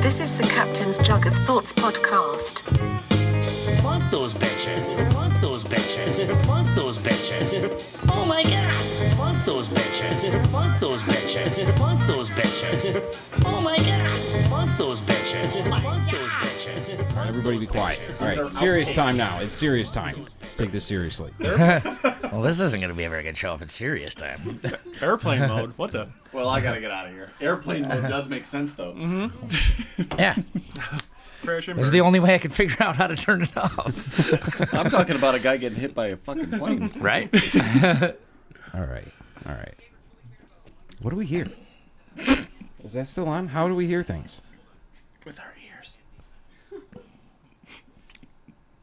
This is the Captain's Jug of Thoughts Podcast. Fuck those bitches. Fuck those bitches. Fuck those bitches. Oh my god. Fuck those bitches. Fuck those bitches. Fuck those bitches. Oh my god. Fuck those bitches. Fuck those bitches. Everybody be quiet. All right, serious time now. It's serious time. Let's take this seriously. Well, this isn't going to be a very good show if it's serious time. Airplane mode. What the? Well, I gotta get out of here. Airplane mode does make sense, though. Yeah. Crash and This is the only way I can figure out how to turn it off. I'm talking about a guy getting hit by a fucking plane. Right? All right. What do we hear? Is that still on? How do we hear things? With our ears.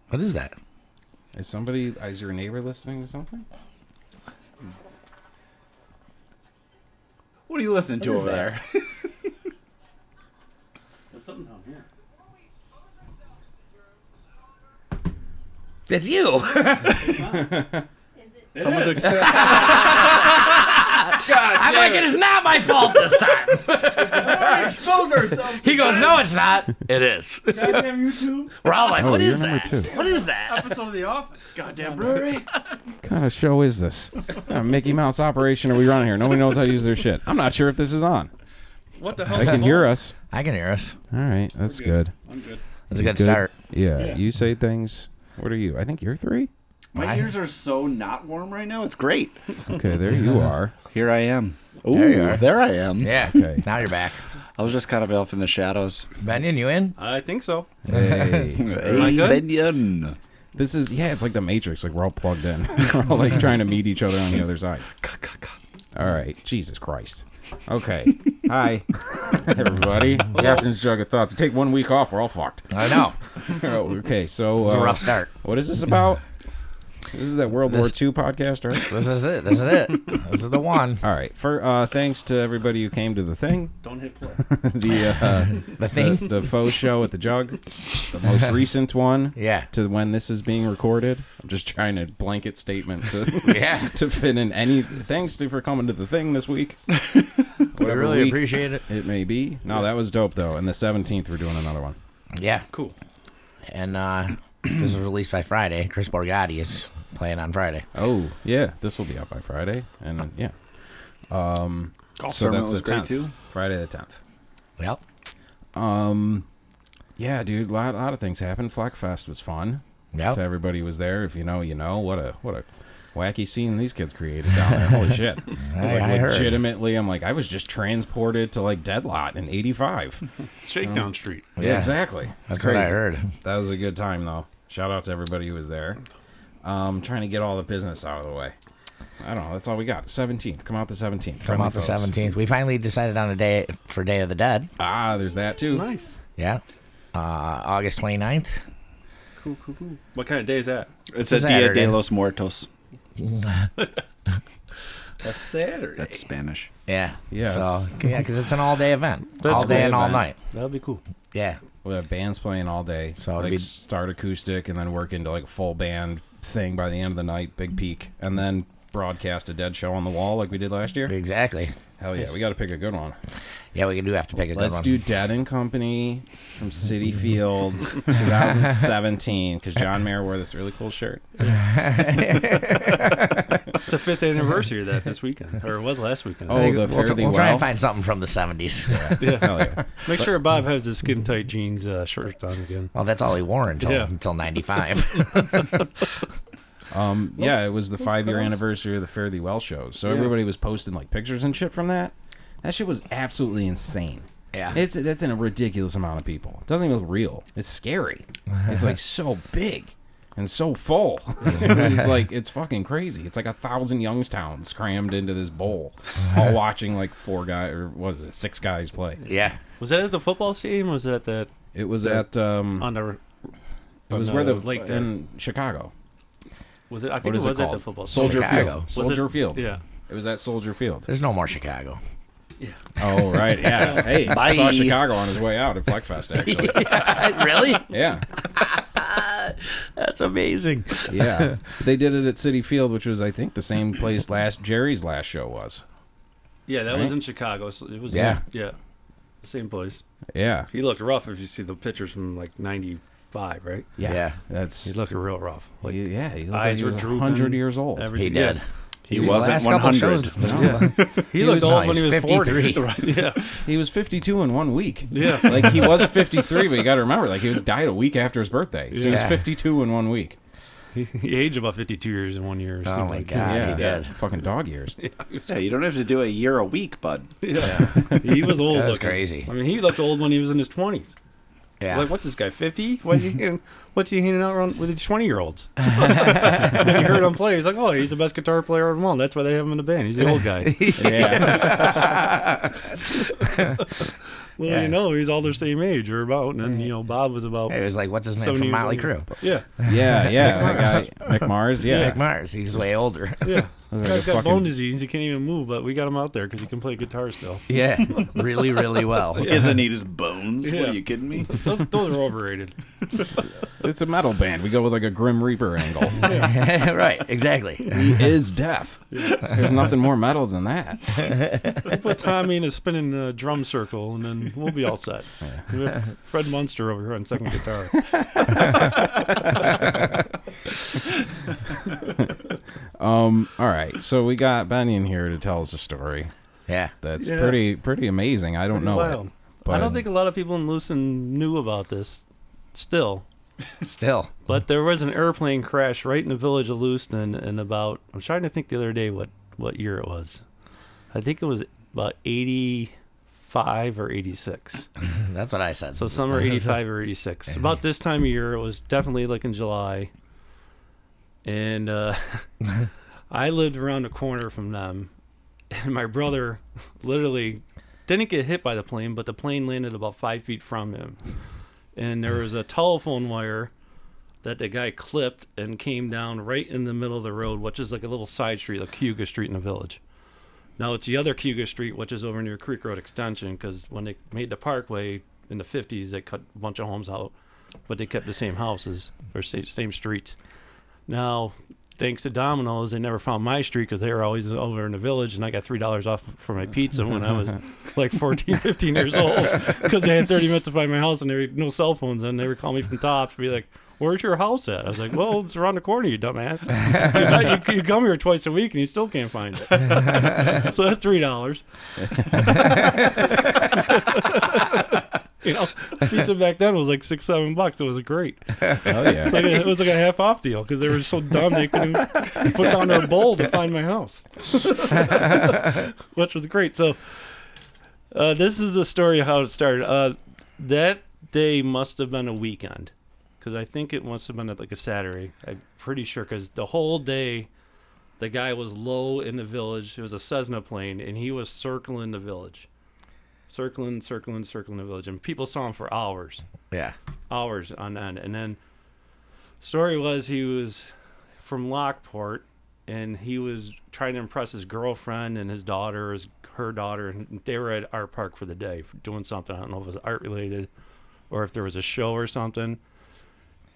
What is that? Is your neighbor listening to something? What are you listening to What is over that? there? There's something down here. It's you. Someone's I'm like, it is not my fault this time. Expose ourselves. He goes, no, it's not. It is. Goddamn YouTube. We're all like, what you're is number that? 2. What is that? episode of The Office. Goddamn brewery. What kind of show is this? What kind of Mickey Mouse operation are we running here? Nobody knows how to use their shit. I'm not sure if this is on. What the hell? They can hear us. I can hear us. All right, that's good. I'm good. That's a good start. Yeah, you say things. What are you? I think you're 3. My ears are so not warm right now. It's great. Okay, there you are. Here I am. Ooh, There you are. there I am. Yeah. Okay. Now you're back. I was just kind of off in the shadows. Benyon, you in? I think so. Hey. I good? Benyon. This is, it's like the Matrix. Like, we're all plugged in. We're all, like, trying to meet each other on the other side. All right. Jesus Christ. Okay. Hi, everybody. Captain's Jug of Thoughts. Take 1 week off, we're all fucked. I know. Oh, okay, so... It's a rough start. What is this about? This is that World War II podcast, right? This is it. This is the one. All right. For thanks to everybody who came to the thing. Don't hit play. The thing? The faux show at the Jug. The most recent one. Yeah. To when this is being recorded. I'm just trying to blanket statement to Yeah. to fit in any. Thanks for coming to the thing this week. We Whatever really week appreciate it. it may be. No, that was dope though. And the 17th we're doing another one. Yeah. Cool. And this was released by Friday. Chris Borgatti is playing on Friday. Oh yeah, this will be out by Friday, and yeah. Golf So tournament that's was the great 10th. too. Friday the 10th. Yep. Yeah, dude, a lot of things happened. Flack Fest was fun. Yep. To everybody who was there. If you know, you know. What a wacky scene these kids created down there. Holy shit! It's like I heard. legitimately, I'm like, I was just transported to like Deadlot in '85. Shakedown Street. Yeah, exactly. That's It's what I crazy. heard. That was a good time though. Shout out to everybody who was there. Trying to get all the business out of the way. I don't know. That's all we got. 17th. Come out the 17th. Come out the 17th. We finally decided on a day for Day of the Dead. Ah, there's that too. Nice. Yeah. August 29th. Cool. What kind of day is that? It's It's a Dia Saturday. de los Muertos. That's Saturday. That's Spanish. Yeah. Yeah, So, because it's an all-day event. That's all a day great and all event. night. That'll be cool. Yeah. We have bands playing all day. So it'd like be- start acoustic and then work into like a full band thing by the end of the night, big peak, and then broadcast a dead show on the wall like we did last year. Exactly. Hell yeah, we got to pick a good one. Yeah, we do have to pick a good Let's one. do Dead and Company from City Field 2017 because John Mayer wore this really cool shirt. It's the 5th anniversary of that this weekend, or it was last weekend. Oh, the Fare Thee We'll try Well. and find something from the 70s. yeah. Hell yeah. Make sure Bob has his skin tight jeans shirt on again. Well, that's all he wore until Yeah. 95. Yeah, it was the 5-year anniversary of the Fare Thee Well shows. So everybody was posting like pictures and shit from that. That shit was absolutely insane. Yeah. That's in a ridiculous amount of people. It doesn't even look real. It's scary. It's like so big and so full. It's like, it's fucking crazy. It's like 1,000 Youngstowns crammed into this bowl, all watching like 6 guys play. Yeah. Was that at the football stadium? Or was it at the It was at on the? it was on where the lake there? in Chicago. Was it? I What think it is it was at called? the football Soldier stadium. Chicago. Field. Was Soldier Field. Yeah. It was at Soldier Field. There's no more Chicago. Oh right, yeah. Hey, Bye. saw Chicago on his way out at Fleckfest actually. Really? Yeah. That's amazing. Yeah, they did it at City Field, which was, I think, the same place Jerry's last show was. Yeah, that was Right? in Chicago. So it was. Yeah. Yeah. Same place. Yeah. He looked rough if you see the pictures from like 95, right? Yeah. That's He looked real rough. Like, he looked like eyes he were was drooping, 100 years old. He did. He wasn't Last couple 100. shows. He looked old no, when he was he's 40. 53. Right, yeah. He was 52 in 1 week. Yeah. Like he was 53, but you got to remember, like he was died a week after his birthday, so he was Yeah. 52 in 1 week. He aged about 52 years in 1 year. Oh, seemed my like. God. Yeah, he did. fucking dog years. Yeah, you don't have to do a year a week, bud. Yeah. He was old That was looking. crazy. I mean, he looked old when he was in his 20s. Yeah. Like, what's this guy, 50? What's he hanging out around with these 20-year-olds? Then you heard him play. He's like, oh, he's the best guitar player of them all. That's why they have him in the band. He's the old guy. Yeah. Well, you know, he's all the same age or about. And then, you know, Bob was about... It was like, what's his name 70 from Motley years Crue? Yeah. Yeah. That guy, McMars. Yeah. Mick Mars. He was way older. Yeah. Like Guy's a got fucking- bone disease. He can't even move, but we got him out there because he can play guitar still. Yeah. Really, really well. He doesn't need his bones. Yeah. What, are you kidding me? Those are overrated. It's a metal band. We go with like a Grim Reaper angle. Right. Exactly. He is deaf. There's nothing more metal than that. We'll put Tommy in a spinning drum circle, and then we'll be all set. We have Fred Munster over here on second guitar. All right. So we got Benny in here to tell us a story. Yeah. That's Yeah. pretty amazing. I don't know Wild. it. But I don't think a lot of people in Lewiston knew about this still. Still. But there was an airplane crash right in the village of Lewiston in about, I'm trying to think the other day what year it was. I think it was about 85 or 86. That's what I said. So summer 85 or 86. About this time of year, it was definitely like in July. And I lived around the corner from them. And my brother literally didn't get hit by the plane, but the plane landed about 5 feet from him. And there was a telephone wire that the guy clipped and came down right in the middle of the road, which is like a little side street, like Cayuga Street in the village. Now it's the other Cayuga Street, which is over near Creek Road Extension, because when they made the parkway in the 50s, they cut a bunch of homes out, but they kept the same houses or same streets. Now, thanks to Domino's, they never found my street because they were always over in the village, and I got $3 off for my pizza when I was like 14, 15 years old because they had 30 minutes to find my house, and there were no cell phones, and they would call me from Tops and be like, where's your house at? I was like, well, it's around the corner, you dumbass. you come here twice a week, and you still can't find it. So that's $3. You know, pizza back then was like $6-7. It was great. Oh yeah. It was like a half off deal because they were so dumb they couldn't put down their bowl to find my house, which was great. So this is the story of how it started. That day must have been a weekend because I think it must have been like a Saturday. I'm pretty sure because the whole day the guy was low in the village. It was a Cessna plane, and he was circling the village. Circling the village. And people saw him for hours. Yeah. Hours on end. And then story was he was from Lockport, and he was trying to impress his girlfriend and his daughter, her daughter, and they were at Art Park for the day doing something. I don't know if it was art related or if there was a show or something.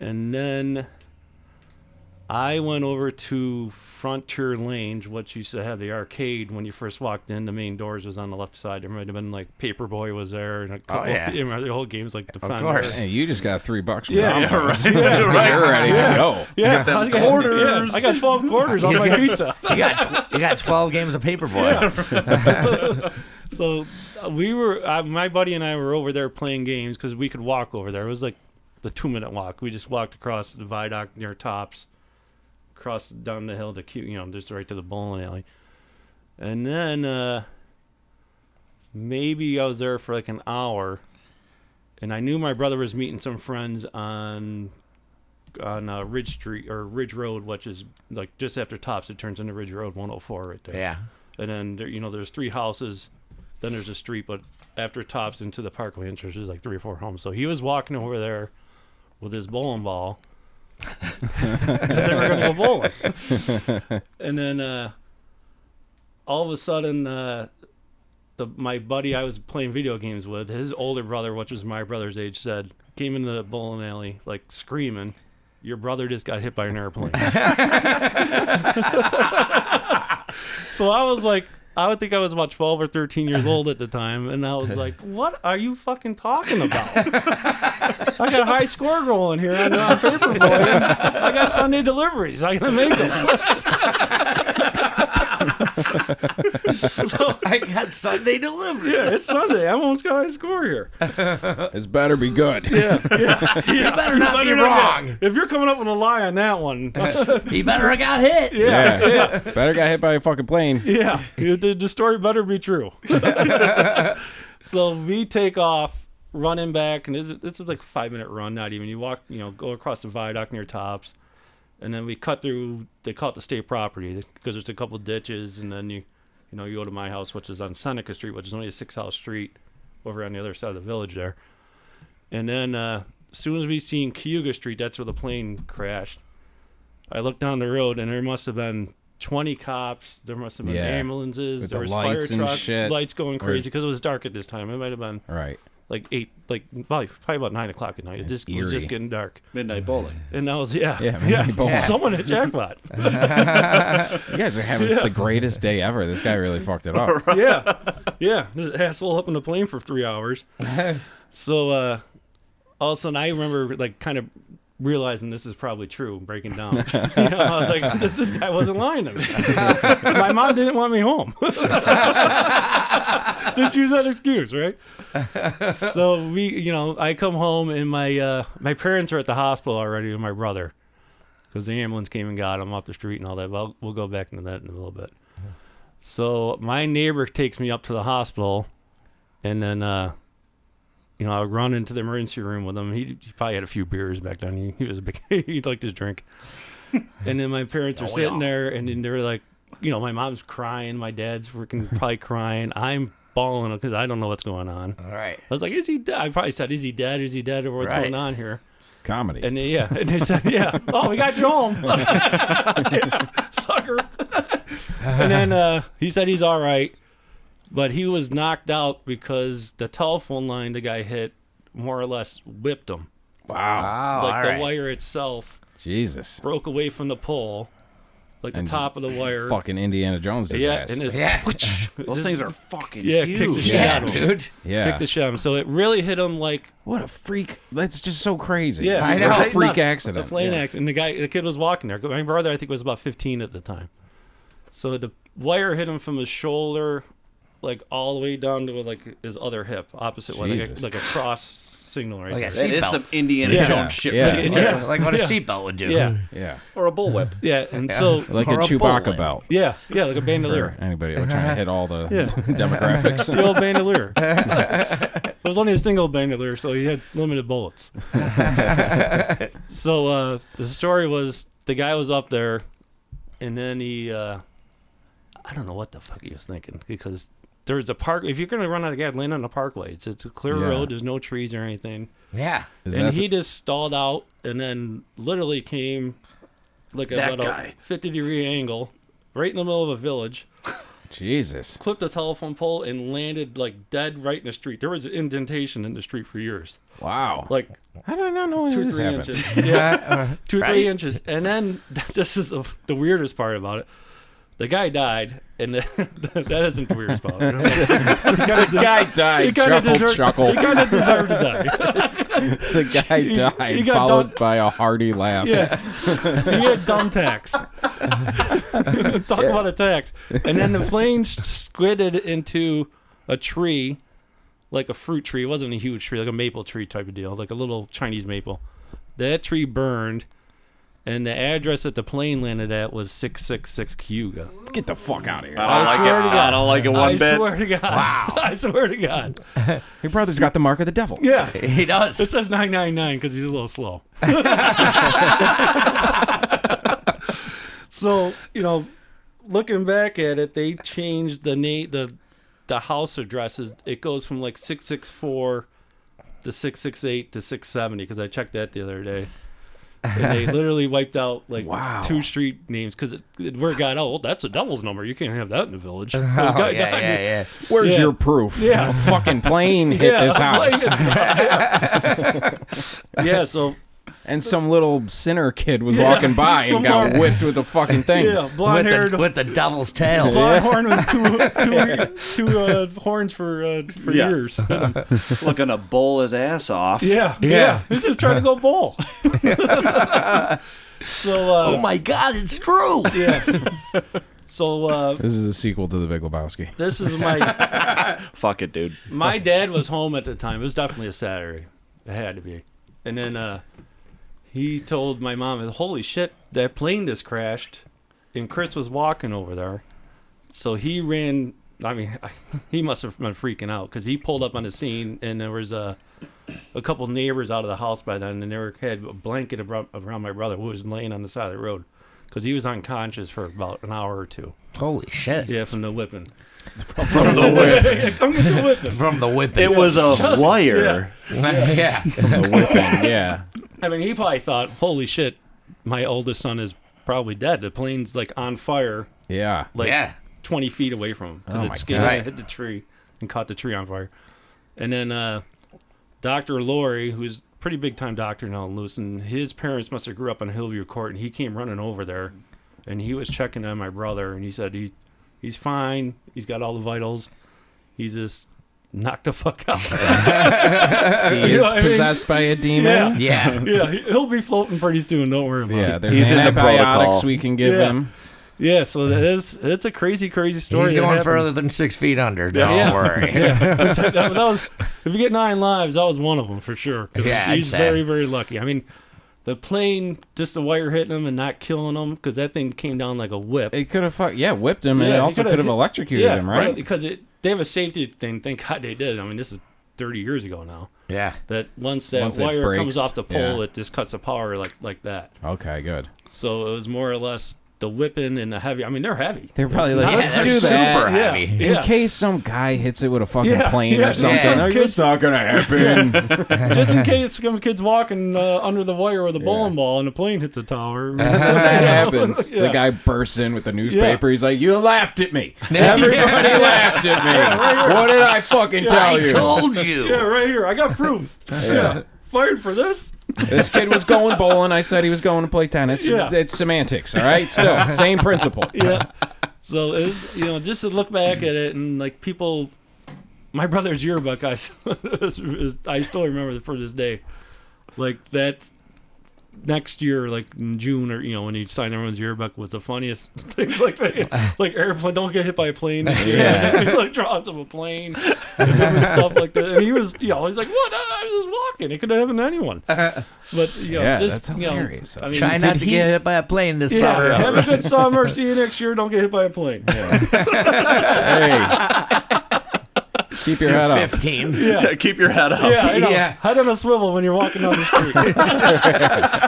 And then I went over to Frontier Lanes, which used to have the arcade when you first walked in. The main doors was on the left side. There might have been like Paperboy was there, and a couple, the whole game was like Defender. Of course. Hey, you just got $3 from Yeah, Domino's. right. Yeah, right. You're ready to go. Yeah, them I got quarters. Yeah, I got 12 quarters on my pizza. You got 12 games of Paperboy. So we were, my buddy and I were over there playing games because we could walk over there. It was like the 2-minute walk. We just walked across the viaduct near Tops, crossed down the hill to just right to the bowling alley. And then maybe I was there for like an hour, and I knew my brother was meeting some friends on Ridge Street or Ridge Road, which is like just after Tops. It turns into Ridge Road 104 right there. Yeah. And then there's 3 houses, then there's a street, but after Tops into the Parkway entrance, there's like 3 or 4 homes. So he was walking over there with his bowling ball because they were going to go bowling. And then all of a sudden, my buddy I was playing video games with, his older brother, which was my brother's age, came into the bowling alley like screaming, "Your brother just got hit by an airplane." So I I would think I was about 12 or 13 years old at the time, and I was like, "What are you fucking talking about? I got a high score rolling here on Paperboy. I got Sunday deliveries. I gotta make them." So, I got Sunday delivery. yeah, it's Sunday. I almost got a high score here. This better be good. Yeah. You better not be wrong. If you're coming up with a lie on that one, He better have got hit. Yeah. Better got hit by a fucking plane. yeah, the story better be true. So we take off, running back, and it's like a 5-minute run, not even. You walk, go across the viaduct near Tops, and then we cut through. They call it the state property because there's a couple ditches, and then you go to my house, which is on Seneca Street, which is only a 6-house street over on the other side of the village there. And then as soon as we seen Cayuga Street, that's where the plane crashed. I looked down the road, and there must have been 20 cops. There must have been ambulances. With there the was fire lights and trucks, shit. lights going crazy because it was dark at this time. It might have been Right. like 8, probably about 9 o'clock at night. It That's just was just eerie. getting dark. Midnight bowling. And I was, Midnight bowling. someone hit jackpot. You guys are having the greatest day ever. This guy really fucked it up. Yeah. This asshole up in the plane for 3 hours. So all of a sudden I remember like kind of realizing this is probably true, breaking down. I was like, this guy wasn't lying to me. My mom didn't want me home. Just use that excuse, right? So I come home and my parents are at the hospital already with my brother because the ambulance came and got him off the street and all that. Well, we'll go back into that in a little bit. So my neighbor takes me up to the hospital, and then I run into the emergency room with him. He probably had a few beers back then. He was a big he liked his drink. And then my parents are sitting there, and then they're like, my mom's crying, my dad's probably crying. I'm bawling because I don't know what's going on. All right. I was like, is he dead? I probably said, is he dead? Is he dead? Or what's going on here? Comedy. And they said, yeah. Oh, we got you home. Sucker. And then he said he's all right. But he was knocked out because the telephone line the guy hit more or less whipped him. Wow. Like all the right. wire itself Jesus. broke away from the pole. Like the And top of the wire. Fucking Indiana Jones does Yeah, ass. and it, Those things are fucking kicked the huge. shit out of him. dude. Yeah. Kicked the shit out of him. So it really hit him like What a freak. That's just so crazy. Yeah, I know. What a It's freak nuts. accident. A plane Yeah. accident. The kid was walking there. My brother, I think, was about 15 at the time. So the wire hit him from his shoulder, like all the way down to like his other hip, opposite way, Jesus. like a cross signal right Like a there. That is Seatbelt. some Indiana Yeah. Jones shit. Yeah. right Yeah. there. Like what a Yeah. seatbelt would do. Yeah, Yeah. Or a bullwhip. yeah, and so Like a Or a Chewbacca bullet. belt. yeah, like a For bandolier. anybody who trying to hit all the Yeah. demographics. The old bandolier. It was only a single bandolier, so he had limited bullets. So the story was the guy was up there, and then he, I don't know what the fuck he was thinking, because there's a park. If you're going to run out of gas, land on a parkway. It's a clear Yeah. road. There's no trees or anything. Yeah. Is And that he just stalled out and then literally came like That about guy. a 50-degree angle right in the middle of a village. Jesus. Clipped the telephone pole and landed like dead right in the street. There was an indentation in the street for years, Wow. like How did I not know 2 or this 3 happened? inches. Yeah, 2 or 3 Right. inches. And then this is the weirdest part about it. The guy died, and that isn't the weirdest part. The guy died. He kind of Chuckle. He kind of deserved to die. The guy died, he got followed done- by a hearty laugh. Yeah, he had dumb tacks. Talk about attacks. And then the plane squidded into a tree, like a fruit tree. It wasn't a huge tree, like a maple tree type of deal, like a little Chinese maple. That tree burned, and the address that the plane landed at was 666 Cayuga. Get the fuck out of here. I swear to God. I don't like it one I bit. swear to God. Wow. I swear to God. Your brother's got the mark of the devil. Yeah. He does. It says 999 because he's a little slow. So, looking back at it, they changed the house addresses. It goes from like 664 to 668 to 670 because I checked that the other day. And they literally wiped out like Wow. 2 street names because where it got out. Well, that's a devil's number. You can't have that in the village. Oh, The guy yeah, died. yeah. Where's Yeah. your proof? Yeah. A fucking plane hit this a plane house. hit- yeah. So And some little sinner kid was walking by and got whipped with the fucking thing. Yeah, blonde haired with the devil's tail. blonde horn with two horns for years. Looking to bowl his ass off. Yeah. He's just trying to go bowl. So, Oh my God, it's true. yeah. So This is a sequel to The Big Lebowski. this is my Fuck it, dude. my dad was home at the time. It was definitely a Saturday. It had to be. And then he told my mom, "Holy shit, that plane just crashed," and Chris was walking over there. So he ran. I mean, he must have been freaking out because he pulled up on the scene, and there was a couple neighbors out of the house by then, and they had a blanket around my brother, who was laying on the side of the road because he was unconscious for about an hour or two. Holy shit. Yeah, from the whipping. From the whip. Yeah, come get the whipping. From the whipping. It was a wire. Yeah. The whipping, yeah. I mean, he probably thought, "Holy shit, my oldest son is probably dead. The plane's like on fire, Yeah. like Yeah. 20 feet away from him because Oh it my skidded God. and hit the tree and caught the tree on fire." And then Dr. Lori, who's a pretty big time doctor now in Lewiston, his parents must have grew up on Hillview Court, and he came running over there, and he was checking on my brother, and he said he's fine. He's got all the vitals. He's just knocked the fuck out. He You is know what I mean? possessed by a demon. Yeah. Yeah, he'll be floating pretty soon. Don't worry about Yeah, it. there's He's in the antibiotics protocol. we can give Yeah. him. Yeah, so it's a crazy story. He's that going happened. further than 6 feet under. Don't Yeah. worry. Yeah. So that was, if you get 9 lives, that was one of them for sure. 'Cause Yeah, I'd he's say. very, very lucky. I mean, the plane, just the wire hitting him and not killing him, because that thing came down like a whip. It could have whipped him, and Yeah, it he also could've could have hit- electrocuted him, right? Because they have a safety thing. Thank God they did. I mean, this is 30 years ago now. Yeah. That once that Once it wire breaks, comes off the pole, yeah. it just cuts the power like that. Okay, good. So it was more or less the whipping and the heavy. I mean, they're heavy. They're probably It's like, not- let's they're do that. super Yeah, heavy. In yeah. case some guy hits it with a fucking Yeah, plane yeah, or something. some Like, kids- it's not gonna happen. Just in case some kid's walking under the wire with a bowling ball and the plane hits a tower. When that happens, Yeah. the guy bursts in with the newspaper. He's like, "You laughed at me. Everybody Yeah. laughed at me. What did I fucking tell I you?" told you. Yeah, right here. I got proof. Yeah. Fired for this? This kid was going bowling. I said he was going to play tennis. Yeah. It's semantics, all right? Still, same principle. Yeah. So, just to look back at it and, like, people... My brother's yearbook, I still remember it for this day. Like, that's... Next year, like in June, or when he signed everyone's yearbook, was the funniest things like that. Like airplane, don't get hit by a plane. Yeah. Electrons of a plane, and different stuff like that. And he was, he's like, "What? I was just walking. It could have happened to anyone." But Yeah, just that's hilarious. I mean, Try not to get hit by a plane this yeah, summer. have a good summer. See you next year. Don't get hit by a plane. Hey, keep your head up. 15. Yeah. Keep your head up. Yeah, I know. Yeah. Head on a swivel when you're walking down the street,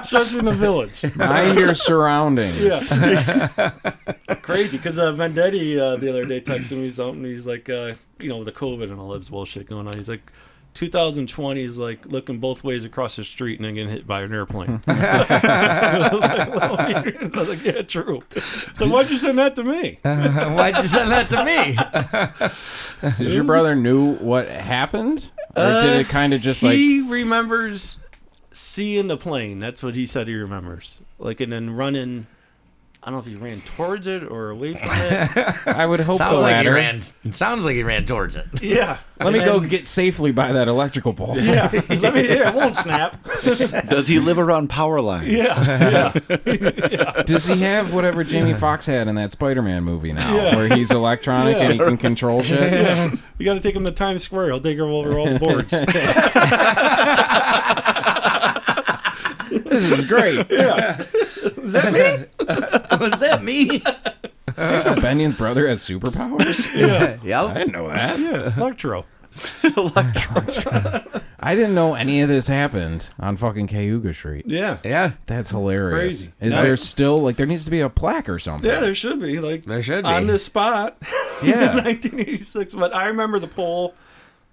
especially in the village. Mind your surroundings. Yeah. Crazy, because Vendetti the other day texted me something. He's like, with the COVID and all this bullshit going on, he's like, 2020 is like looking both ways across the street and then getting hit by an airplane. I was like, yeah, true. So why'd you send that to me? Why'd you send that to me? Did your brother knew what happened, or did it kind of just He remembers seeing the plane. That's what he said he remembers. Like, and then running. I don't know if he ran towards it or away from it. I would hope the Sounds like he latter. ran. Sounds like he ran towards it. Yeah. Let me go get safely by that electrical pole. Yeah. It won't snap. Does he live around power lines? Yeah. Does he have whatever Jamie Foxx had in that Spider-Man movie now, Yeah. where he's electronic and he can control shit? Yeah. You got to take him to Times Square. He'll take her over all the boards. This is great. Yeah. Is that me? Was that me? Benion's brother has superpowers? Yeah. I Yep. didn't know that. Yeah. Electro. I didn't know any of this happened on fucking Cayuga Street. Yeah. Yeah. That's hilarious. Crazy. Is there still, there needs to be a plaque or something? Yeah, there should be. Like, There should be. on this spot. Yeah. In 1986. But I remember the pole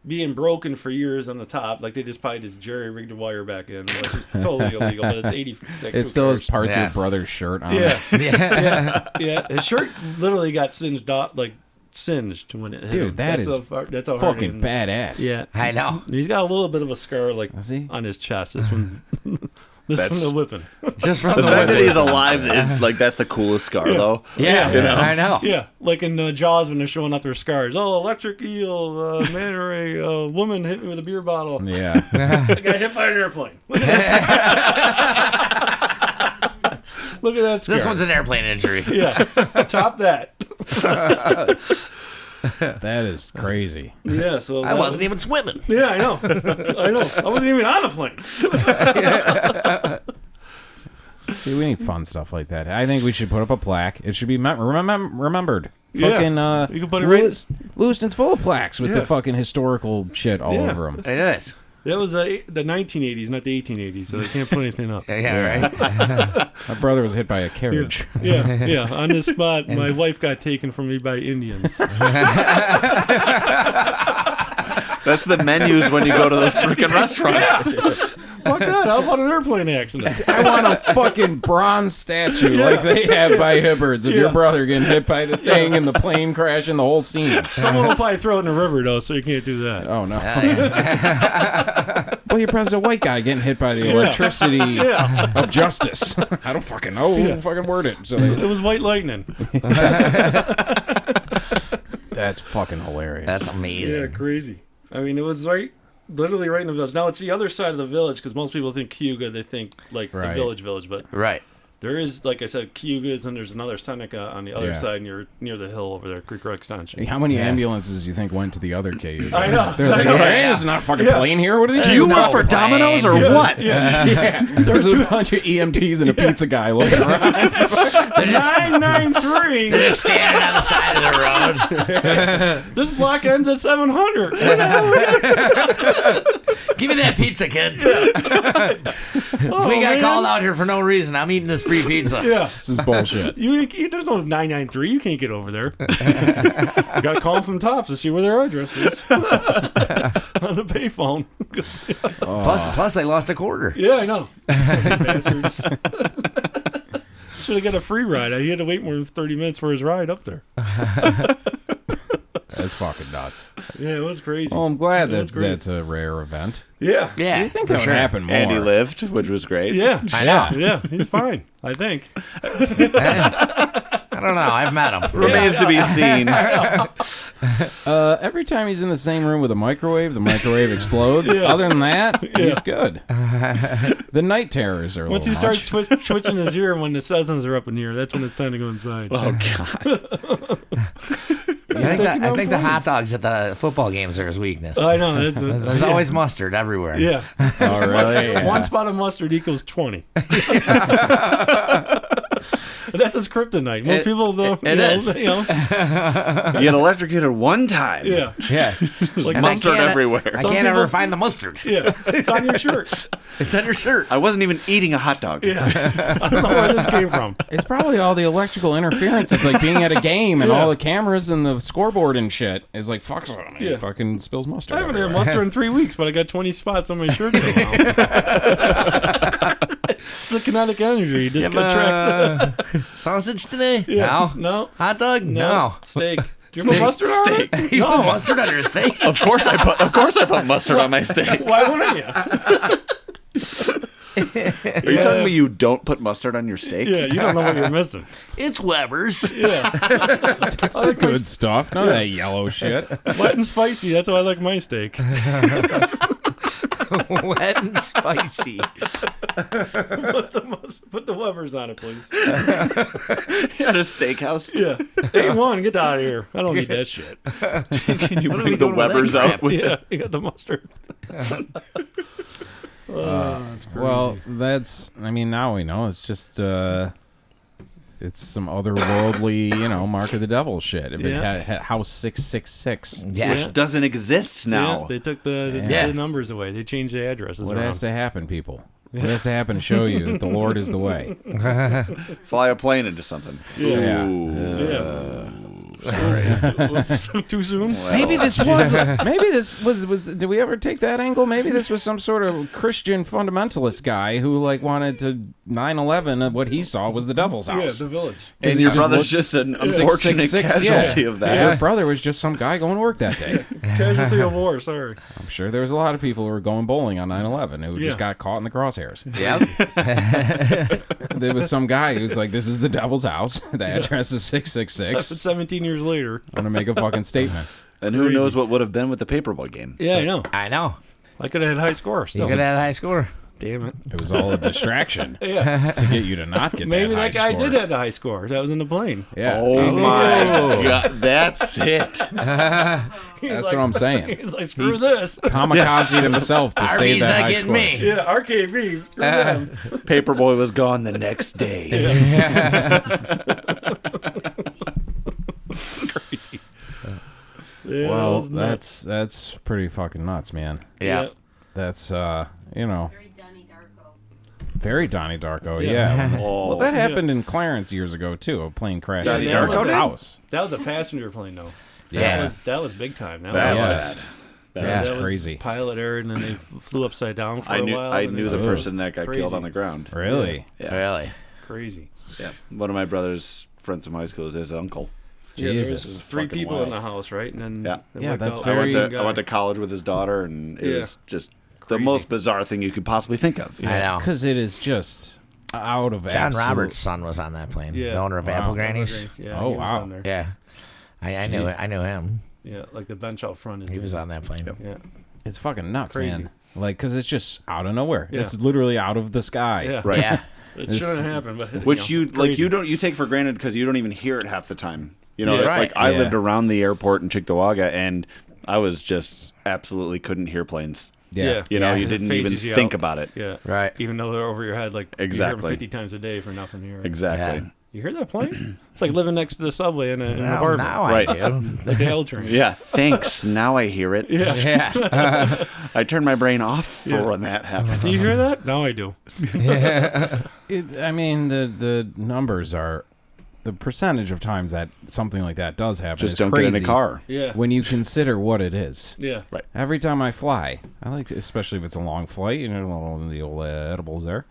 being broken for years on the top. Like, they just probably just jerry-rigged the wire back in, which is totally illegal, but it's 86. It still has parts Yeah. of your brother's shirt on Yeah. it. Yeah. Yeah. His shirt literally got singed off, like, singed when it hit Dude, him. that's that's how hard Fucking it- badass. Yeah. I know. He's got a little bit of a scar, like, Does he? on his chest. This one, This from the whipping. Just from The the fact that whipping. he's alive, that's the coolest scar, though. Yeah, You know? I know. Yeah, like in Jaws when they're showing off their scars. Oh, electric eel, man or a woman hit me with a beer bottle. Yeah. I got hit by an airplane. Look at that scar. This one's an airplane injury. Yeah, top that. That is crazy. Yeah, so I wasn't even swimming. Yeah, I know. I wasn't even on a plane. See, we need fun stuff like that. I think we should put up a plaque. It should be remembered. Yeah. Fucking You can put it right- Lewiston's full of plaques with Yeah. the fucking historical shit all Yeah. over them. It is. That was the 1980s, not the 1880s, so they can't put anything up. Yeah, right. My brother was hit by a carriage. Yeah. On this spot, my wife got taken from me by Indians. That's the menus when you go to the freaking restaurants. Fuck that! How about an airplane accident? I want a fucking bronze statue like they have by Hibbert's of your brother getting hit by the thing and the plane crash and the whole scene. Someone will probably throw it in the river, though, so you can't do that. Oh, no. Well, your brother's a white guy getting hit by the electricity of justice. I don't fucking know who fucking word it. So It was white lightning. that's fucking hilarious. That's amazing. Yeah, crazy. I mean, it was literally right in the village. Now, it's the other side of the village, because most people think Cayuga, they think, like, Right. the village, but Right. there is, like I said, Cayuga's, and there's another Seneca on the other Yeah. side near the hill over there, Creek Rock Extension. How many ambulances do you think went to the other cave? I know. They're like, I know. hey, there's not a fucking plane here. What are these? Do you doing? work for Domino's or what? Yeah. There's a bunch of EMTs and a pizza guy looking around. They're just, 993. they're just standing on the side of the road. This block ends at 700. Give me that pizza, kid. Oh, We got man. called out here for no reason. I'm eating this free pizza. Yeah. This is bullshit. There's no 993. You can't get over there. You got to call them from Tops to see where their address is. On the payphone. Plus, I lost a quarter. Yeah, I know. Bastards. Should have got a free ride. He had to wait more than 30 minutes for his ride up there. That's fucking nuts. Yeah, it was crazy. Well, I'm glad That's great. that's a rare event. Yeah. Yeah. I think for that would sure. happen more. Andy lived, which was great. Yeah. I know. Yeah, he's fine, I think. I don't know. I've met him. Remains to be seen. Every time he's in the same room with a microwave, the microwave explodes. Yeah. Other than that, he's good. The night terrors are a Once little he starts much. twitching his ear when the Sessions are up in the air, that's when it's time to go inside. Oh, God. I think the hot dogs at the football games are his weakness. I know. There's always mustard everywhere. Yeah. Oh, really? Yeah. One spot of mustard equals 20. That's his kryptonite. Most people don't. it is. You get electrocuted one time. Yeah. Yeah. Like And I Mustard can't- everywhere. I Some can't ever people- find the mustard. Yeah. It's on your shirt. It's on your shirt. I wasn't even eating a hot dog. Yeah. I don't know where this came from. It's probably all the electrical interference of like being at a game and all the cameras and the scoreboard and shit is like fucks on it. Yeah. Fucking spills mustard. I haven't had everywhere. mustard in 3 weeks, but I got 20 spots on my shirt somehow. It's the kinetic energy. You just attracts the... Sausage today? Yeah. No. No. Hot dog? No. Steak. Do you put mustard on it? You put mustard on your steak? Of course I put mustard on my steak. Why wouldn't you? Are you telling me you don't put mustard on your steak? Yeah, you don't know what you're missing. It's Weber's. That's the good stuff. None of that yellow shit. Wet and spicy. That's how I like my steak. Wet and spicy. Put the Webers on it, please. At a steakhouse? Yeah. Hey, one, get out of here. I don't need that shit. Can you are we bring the doing with that Webers crap? out with Yeah, you got the mustard. Well, that's. I mean, now we know. It's just. It's some otherworldly, mark of the devil shit. If it Yeah. had House 666. Yeah. which doesn't exist now. Yeah, they took the numbers away. They changed the addresses What around. has to happen, people? What has to happen to show you that the Lord is the way? Fly a plane into something. Yeah. Ooh. Yeah. Oops, too soon. Maybe this was. Did we ever take that angle? Maybe this was some sort of Christian fundamentalist guy who like wanted to 9/11. What he saw was the devil's house. Yeah, the village. And your brother's just an unfortunate casualty of that. Your brother was just some guy going to work that day. Casualty of war. Sorry. I'm sure there was a lot of people who were going bowling on 9/11 who just got caught in the crosshairs. Yep. There was some guy who's like, "This is the devil's house. The address is 666. 17 years later. I'm gonna make a fucking statement." And who knows what would have been with the paperboy game? Yeah, I know. I know. I could have had high score. You Still. could have had a high score. Damn it. It was all a distraction Yeah. to get you to not get Maybe that that high guy score. did have the high score. That was in the plane. Yeah. Oh my God, that's it. That's what I'm saying. He's like, screw this. Kamikaze himself to save Arby's that not high getting score. me. Yeah, RKB. Screw them. Paperboy was gone the next day. Crazy. Yeah, Well, that was nuts. that's pretty fucking nuts, man. Yeah. That's you know, Very Donnie Darko. very Donnie Darko. Yeah. Yeah. Oh, Well, that happened in Clarence years ago too. A plane crashed Donnie in Darko the did? house. That was a passenger plane, though. Yeah. That was big time. that was was Yes. bad. That's that was crazy. pilot error, and then they flew upside down for I a knew while. I and knew then- the person that got Crazy. killed on the ground. Really? Yeah. Really? Crazy. Yeah. One of my brother's friends from high school is his uncle. Yeah, there Jesus. was 3 Fucking people wild. in the house, right? And then Yeah. they Yeah, wiped that's out very- one I went to guy. college with his daughter, and it Yeah. was just the Crazy. most bizarre thing you could possibly think of. I know. Because it is just out of John absolute- Roberts' son was on that plane. Yeah. The owner of Wow. Apple Grannies. Yeah, Oh, he was wow. on there. Yeah. I knew him. Yeah, like the bench out front. Is He was on that plane. Yeah. It's fucking nuts, Crazy. man. Like, because it's just out of nowhere. Yeah. It's literally out of the sky. Yeah. Right. Yeah. It shouldn't happen, but Which you like crazy. you take for granted because you don't even hear it half the time. You know, Yeah. like Right. I Yeah. lived around the airport in Cheektowaga, and I was just absolutely couldn't hear planes. Yeah. You know, Yeah. you It didn't even phases you think out. about it. Yeah. Right. Even though they're over your head, like you hear Exactly. them 50 times a day for nothing here. Exactly. Yeah. You hear that plane? It's like living next to the subway in an Now, apartment. now I Right. do. The Dale train. Yeah. Thanks. Now I hear it. Yeah. Yeah. I turned my brain off for Yeah. when that happens. Do you hear that? Now I do. I mean, the numbers are... The percentage of times that something like that does happen Just is don't crazy get in a car. Yeah. when you consider what it is. Yeah. Right. Every time I fly, I like to, especially if it's a long flight, you know, the old edibles there.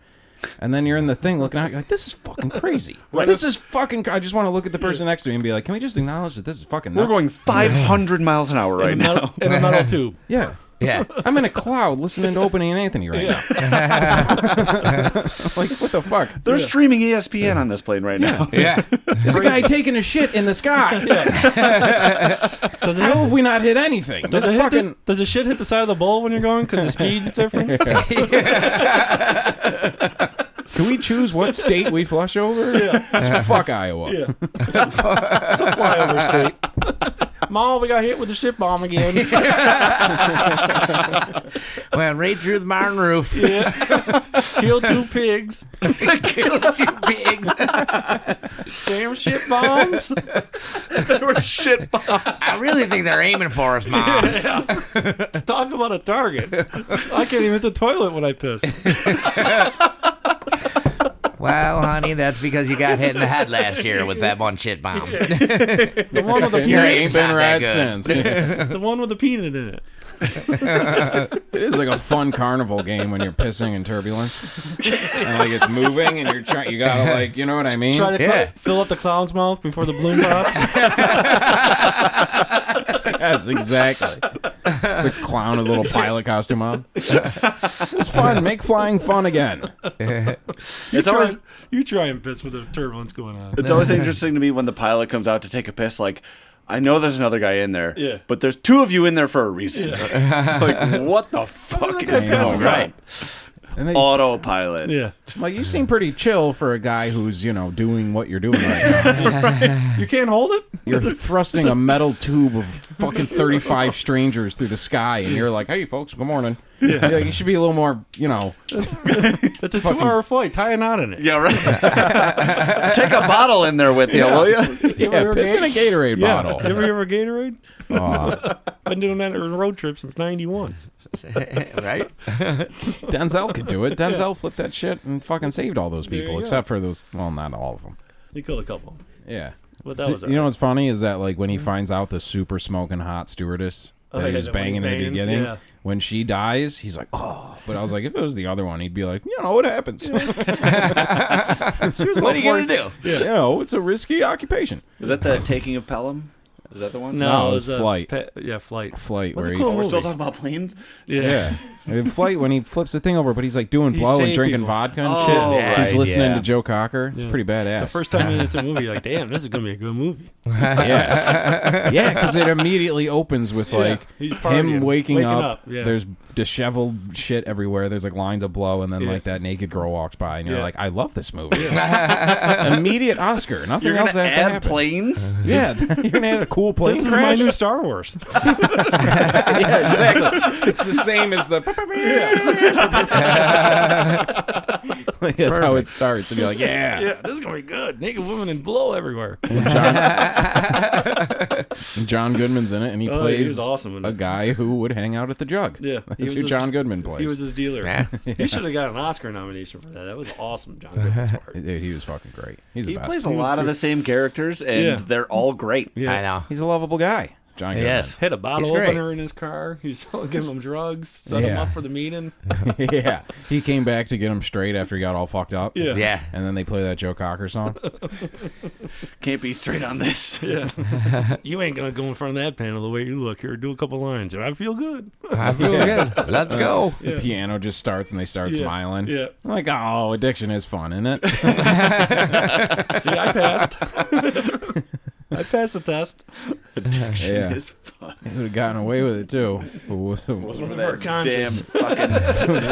And then you're in the thing looking out, you're like, this is fucking crazy. Right. This is fucking... I just want to look at the person next to me and be like, can we just acknowledge that this is fucking We're nuts? going 500 miles an hour right In a metal, now. in a metal tube. Yeah. Yeah. I'm in a cloud listening to Opie and Anthony right now. Like, what the fuck? They're streaming ESPN on this plane right now. Yeah. There's a guy taking a shit in the sky. Does it How hit have we not hit anything? Does This it hit fucking... does the shit hit the side of the bowl when you're going because the speed's different? Can we choose what state we flush over? Yeah. Fuck Iowa. Yeah. It's a flyover state. Mom, we got hit with a shit bomb again. Went right through the barn roof. Killed 2 pigs. Killed 2 pigs. Damn shit bombs. There were shit bombs. I really think they're aiming for us, Mom. Talk about a target. I can't even hit the toilet when I piss. Well, honey, that's because you got hit in the head last year with that one shit bomb. The one with the You peanut. ain't been not right that since. The one with the peanut in it. It is like a fun carnival game when you're pissing in turbulence. And like it's moving and you're trying, you gotta like, you know what I mean? Try to Yeah. fill up the clown's mouth before the balloon pops. Yes, exactly. It's a clown with a little pilot costume on. It's fun. Make flying fun again. It's always You try and piss with the turbulence going on. It's always interesting to me when the pilot comes out to take a piss. Like, I know there's another guy in there, Yeah. but there's 2 of you in there for a reason. Like, what the fuck is I know, going on? right? And they, Autopilot. Yeah. like, you seem pretty chill for a guy who's, you know, doing what you're doing right now. You can't hold it? You're thrusting a metal tube of fucking 35 strangers through the sky, and you're like, hey, folks, good morning. Yeah. You should be a little more, you know. It's a 2-hour flight. Tie a knot in it. Yeah, right. Take a bottle in there with you, will you? Yeah, piss in a Gatorade bottle. You ever hear of a Gatorade? Aw. Been doing that on a road trip since 91. Right? Denzel could do it. Denzel flipped that shit and fucking saved all those There people, you except for those, well, not all of them. You killed a couple. Yeah. But that was You know what's funny is that like when he finds out the super smoking hot stewardess that he was that when banging he's in the banging, beginning, yeah. when she dies, he's like, oh. But I was like, if it was the other one, he'd be like, what happens? What are you going to do? It's a risky occupation. Is that the Taking of Pelham? Is that the one? No, it it's was Flight. Flight. Flight, Was where it he cool? We're still talking about planes? Yeah. In Flight, when he flips the thing over, but he's like doing He's blow and saving drinking people. vodka and Oh, shit. right, He's listening yeah. to Joe Cocker. It's pretty badass. The first time it's a movie, you're like, damn, this is going to be a good movie. Yeah, because it immediately opens with like he's him partying, waking up. Yeah. There's disheveled shit everywhere. There's like lines of blow, and then Yeah. like that naked girl walks by, and you're Yeah. like, I love this movie. Immediate Oscar. Nothing You're else gonna has to add happen. planes? Yeah, you're gonna add a cool plane This is crash. my new Star Wars. Yeah, exactly. It's the same as the. That's how it starts, and you're like, yeah. Yeah, this is going to be good. Naked women and blow everywhere. John Goodman's in it, and he Oh, he plays was awesome in a it. guy who would hang out at the Jug. Yeah, he That's was who his- John Goodman plays. He was his dealer. Yeah. He should have got an Oscar nomination for that. That was awesome, John Goodman's part. Dude, he was fucking great. He's the He best. plays a lot of the same characters, and Yeah. they're all great. Yeah. I know. He's a lovable guy. John Goodman. Yes. Had a bottle He's great. opener in his car. He was giving him drugs, set him Yeah. up for the meeting. Yeah. He came back to get him straight after he got all fucked up. Yeah. Yeah. And then they play that Joe Cocker song. Can't be straight on this. Yeah. You ain't going to go in front of that panel the way you look here. Do a couple lines. I feel good. I feel good. Let's go. The piano just starts and they start smiling. Yeah. I'm like, oh, addiction is fun, isn't it? See, I passed. I passed the test. Addiction Yeah. is fun. He would have gotten away with it, too. Wasn't For for that damn conscience. fucking...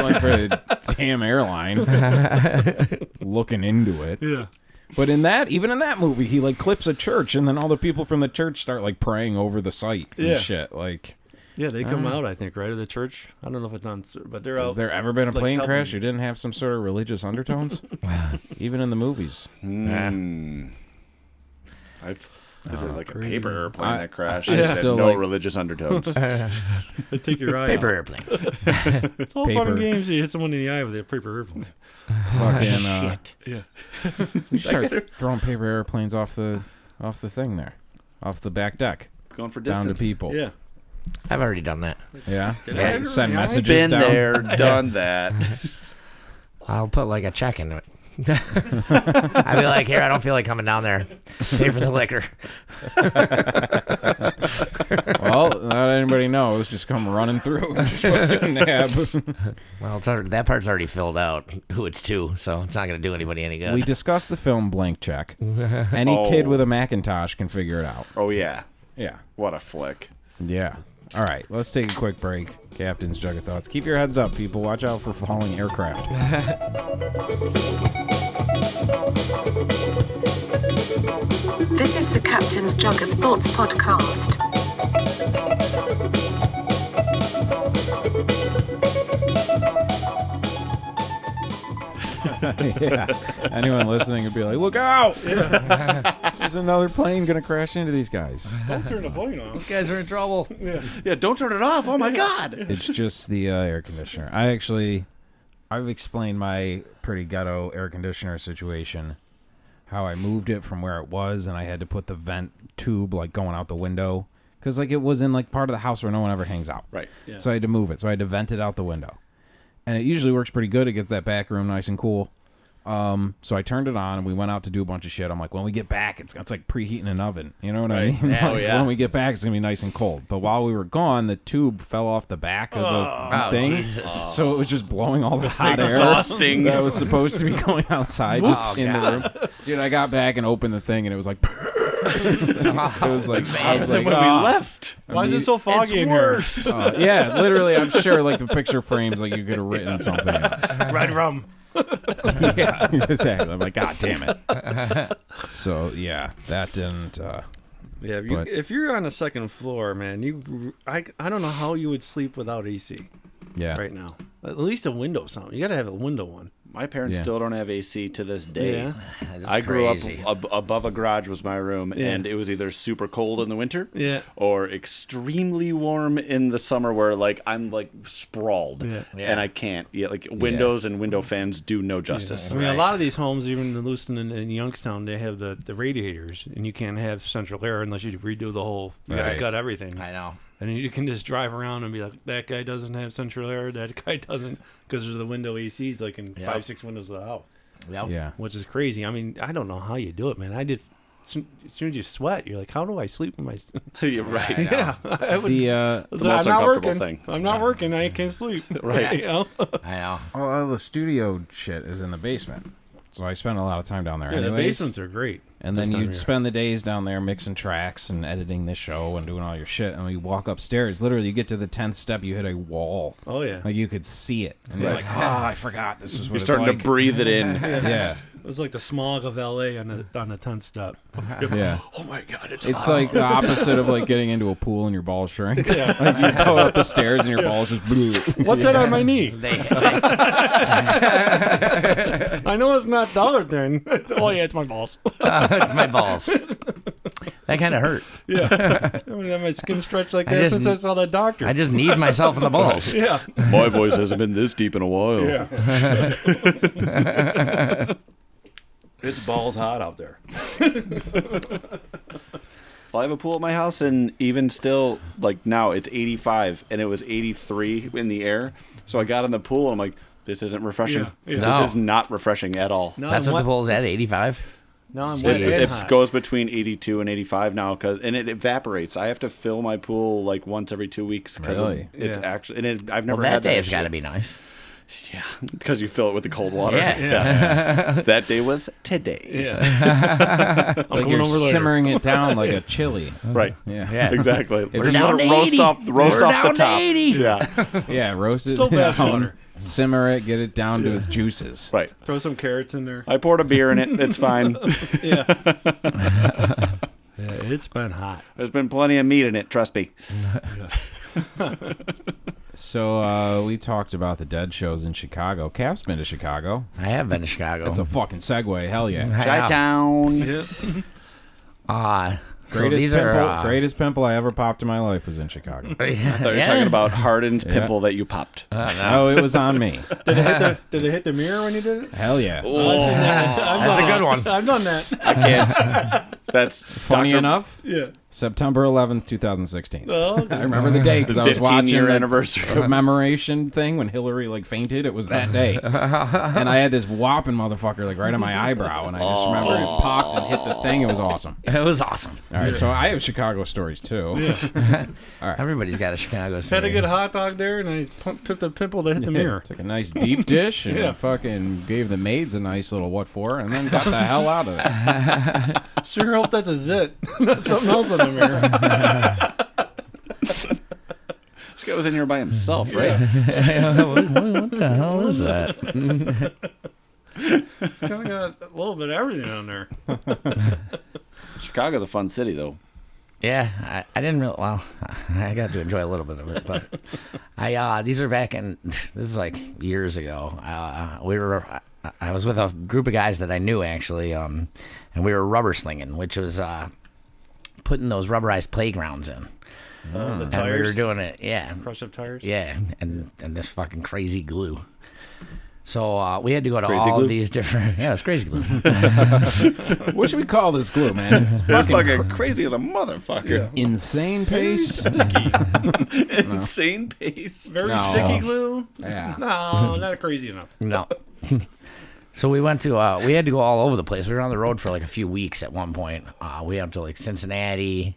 Like for the damn airline. Looking into it. Yeah. But even in that movie, he like clips a church, and then all the people from the church start like praying over the site Yeah. and shit. Like, Yeah, they come out, I think, right, of the church. I don't know if it's on, but they're out. has there ever been a like, plane helping- crash who didn't have some sort of religious undertones? Even in the movies. I figured like a crazy. paper airplane that crashed. I It had still no like- religious undertones. They take your eye Paper out. airplane. It's all fun Paper. and games. You hit someone in the eye with a paper airplane. Fucking, Yeah. you start throwing paper airplanes off the thing there, off the back deck, Going for down distance. to people. Yeah. I've already done that. Yeah. Did I ever Send really? messages Been down. there, done that. I'll put like a check into it. I'd be like, here, I don't feel like coming down there. Pay for the liquor. Well, not anybody knows. Just come running through and just fucking nab. Well, that part's already filled out. Who it's to, so it's not going to do anybody any good. We discussed the film Blank Check. Any Oh. kid with a Macintosh can figure it out. Oh, yeah. Yeah. What a flick. Yeah. All right, let's take a quick break. Captain's Jug of Thoughts. Keep your heads up, people. Watch out for falling aircraft. This is the Captain's Jug of Thoughts podcast. Yeah. Anyone listening would be like, look out! There's another plane going to crash into these guys. Don't turn the plane on. You guys are in trouble. Yeah, don't turn it off. Oh, my God. It's just the air conditioner. I've explained my pretty ghetto air conditioner situation, how I moved it from where it was, and I had to put the vent tube like going out the window because like it was in like part of the house where no one ever hangs out. Right. Yeah. So I had to move it. So I had to vent it out the window, and it usually works pretty good. It gets that back room nice and cool. So I turned it on and we went out to do a bunch of shit. I'm like, when we get back, it's like preheating an oven. You know what I Right. mean? Yeah. Like, Oh, yeah. When we get back, it's gonna be nice and cold. But while we were gone, the tube fell off the back of the Oh, thing. Jesus. So it was just blowing all the hot air exhausting. that was supposed to be going outside just Oh, in the God. room. Dude, I got back and opened the thing and it was like, it was like, I was Then like, when we "Ah." left. Why is it so foggy in here? Yeah, literally, I'm sure like the picture frames like you could have written something. Red rum. Yeah, exactly. I'm like, God damn it. So yeah, that didn't. Yeah, But- if you're on the second floor, man, I don't know how you would sleep without AC Yeah, right now. At least a window something. You got to have a window one. My parents Yeah. still don't have AC to this day. Yeah. That's I grew crazy. up above a garage was my room, and it was either super cold in the winter, or extremely warm in the summer, where like I'm like sprawled, and I can't. Yeah, like windows and window fans do no justice. I mean, a lot of these homes, even in Lewiston and Youngstown, they have the radiators, and you can't have central air unless you redo the whole. You got to Right. gut everything. I know. And you can just drive around and be like, that guy doesn't have central air, that guy doesn't, because there's the window ACs like in 5-6 windows of the house, Yep. Yeah. which is crazy. I mean, I don't know how you do it, man. I just, as soon as you sweat, you're like, how do I sleep in my... You're right. Yeah. I would, The most I'm not uncomfortable working. thing. I'm not working. I can't sleep. Right. You know? I know. all the studio shit is in the basement, so I spend a lot of time down there. Yeah, the anyways. basements are great. And this then time of you'd year. spend the days down there mixing tracks and editing this show and doing all your shit. And when you walk upstairs, literally, you get to the 10th step, you hit a wall. Oh, yeah. Like you could see it, and you're like, "Oh, I forgot this is what You're it's starting like." to breathe it in. Yeah, It was like the smog of LA on the 10th step. yeah. Oh my God, it's It's hot. like the opposite of like getting into a pool and your balls shrink. Like you go up the stairs and your balls just blue. What's that on my knee? They I know it's not the other thing. Oh yeah, it's my balls. it's my balls. That kind of hurt. Yeah, I mean, my skin stretched like I that just- since I saw that doctor. I just need myself in the balls. Yeah, My voice hasn't been this deep in a while. yeah. It's balls hot out there. Well, I have a pool at my house, and even still, like now, it's 85, and it was 83 in the air. So I got in the pool, and I'm like, this isn't refreshing. Yeah, yeah. No. This is not refreshing at all. Now That's I'm what the wet. pool's at, 85? Now I'm wet It and hot. goes between 82 and 85 now, and it evaporates. I have to fill my pool like once every 2 weeks because Really? it's Yeah. actually. And I've Well, never that had that day it's issue. got to be nice. Yeah, because you fill it with the cold water. Yeah. That day was today. Yeah. I'm Like coming you're over later. simmering it down like a chili. Right. Yeah, Yeah. Exactly. We're just down gonna to roast 80. off We're off the down to top. 80. Yeah. yeah. Roast it Still bad down, water. simmer it, get it down to its juices. Right. Throw some carrots in there. I poured a beer in it. It's fine. Yeah. Yeah, it's been hot. There's been plenty of meat in it. Trust me. So we talked about the Dead shows in Chicago. Cap's been to Chicago. I have been to Chicago. It's a fucking segue. Hell yeah. Chi-town. Yeah. So Greatest these pimple, are greatest pimple I ever popped in my life was in Chicago. I thought you were talking about Hardin's Yeah. pimple that you popped. Oh, it was on me. Did it hit the mirror when you did it? Hell yeah. That's a good one. I've done that. I can't. That's Funny Dr. enough, Yeah. September 11th, 2016. Oh, okay. I remember the day because I was watching 15-year the anniversary. commemoration thing when Hillary like fainted. It was that day, and I had this whopping motherfucker like right on my eyebrow, and I just remember it popped and hit the thing. It was awesome. It was awesome. All right, so I have Chicago stories too. Everybody's got a Chicago Had story. a good hot dog there, and I took the pimple that hit the mirror. Took a nice deep dish and Yeah. fucking gave the maids a nice little what for, and then got the hell out of it. Sure hope that's a zit. That's something else in the mirror. This guy was in here by himself, right? What the hell is that? It's kind of got a little bit of everything on there. Chicago's a fun city, though. Yeah, I didn't really. Well, I got to enjoy a little bit of it, but these are back in. This is like years ago. I was with a group of guys that I knew actually, and we were rubber slinging, which was putting those rubberized playgrounds in. The And we were tires. doing it, yeah, Crush up tires. yeah, and this fucking crazy glue. So we had to go to Crazy all glue? of these different. Yeah, it's crazy glue. What should we call this glue, man? It's It's fucking fucking crazy as a motherfucker. insane paste. Insane pace. Very No. sticky glue. Yeah. No, not crazy enough. No. So we went to, we had to go all over the place. We were on the road for like a few weeks at one point. We went to like Cincinnati.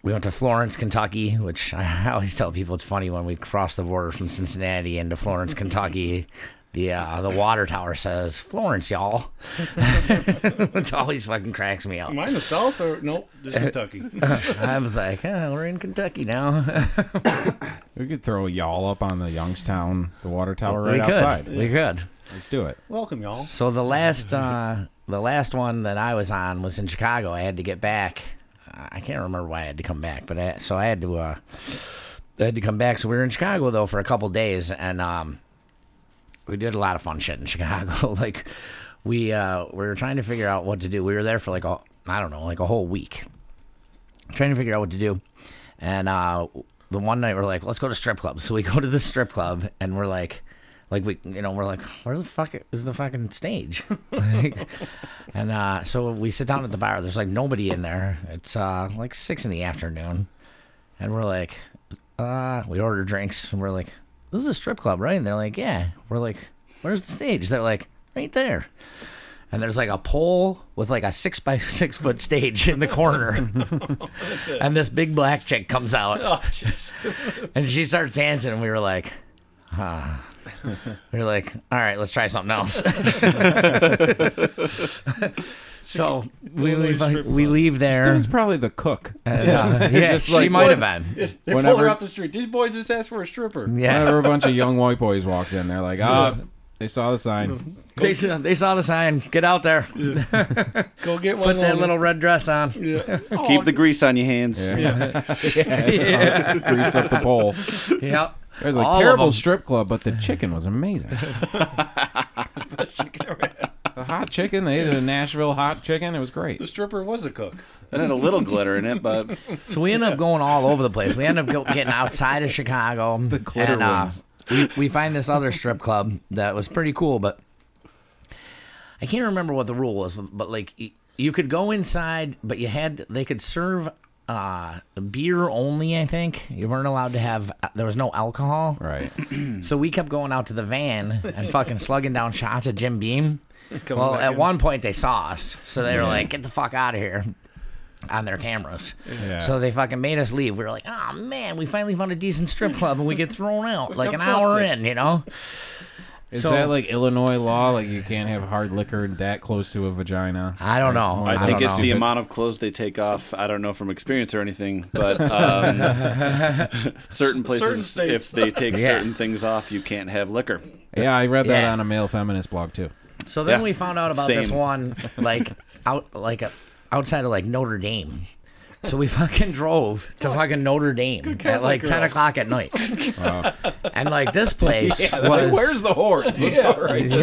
We went to Florence, Kentucky, which I always tell people it's funny when we cross the border from Cincinnati into Florence, Kentucky. The water tower says, Florence, y'all. It always fucking cracks me up. Am I in the South or nope? Just Kentucky. I was like, we're in Kentucky now. We could throw y'all up on the Youngstown, the water tower we right could. outside. We could. Let's do it. Welcome, y'all. So the last one that I was on was in Chicago. I had to get back. I can't remember why I had to come back, but I had to come back. So we were in Chicago though for a couple days, and we did a lot of fun shit in Chicago. Like we were trying to figure out what to do. We were there for like a whole week, trying to figure out what to do. And the one night we're like, let's go to strip clubs. So we go to the strip club, and we're like we're like, where the fuck is the fucking stage? So we sit down at the bar. There's like nobody in there. It's like 6 p.m, and we're like, we order drinks, and we're like, this is a strip club, right? And they're like, yeah. We're like, where's the stage? They're like, right there. And there's like a pole with like a 6x6 foot stage in the corner. That's it. And this big black chick comes out. Oh, jeez. And she starts dancing, and we were like, We were like, all right, let's try something else. So we leave there. Steve's probably the cook. Yeah, she might have been. They pull her off the street. These boys just asked for a stripper. Yeah. Whenever a bunch of young white boys walks in, they're like, they saw the sign. They saw the sign. Get out there. Go get one. Put that little red dress on. Yeah. Keep the grease on your hands. Yeah. Yeah. Grease up the pole. Yep. It was a terrible strip club, but the chicken was amazing. The hot chicken, they ate a Nashville hot chicken. It was great. The stripper was a cook. It had a little glitter in it, but... So we ended up going all over the place. We ended up getting outside of Chicago. The glitter wings. We find this other strip club that was pretty cool, but I can't remember what the rule was. But like, you could go inside, but they could serve beer only. I think you weren't allowed to have. There was no alcohol. Right. So we kept going out to the van and fucking slugging down shots at Jim Beam. Well, at one point they saw us, so they were like, "Get the fuck out of here." On their cameras. Yeah. So they fucking made us leave. We were like, oh man, we finally found a decent strip club, and we get thrown out like an hour in, you know? Is that like Illinois law? Like you can't have hard liquor that close to a vagina? I don't know. I think it's the amount of clothes they take off. I don't know from experience or anything, but certain places, if they take certain things off, you can't have liquor. Yeah, I read that on a male feminist blog too. So then we found out about this one, outside of like Notre Dame. So we fucking drove to fucking Notre Dame at like 10 o'clock at night. And like this place was... Where's the horse? Let's go right to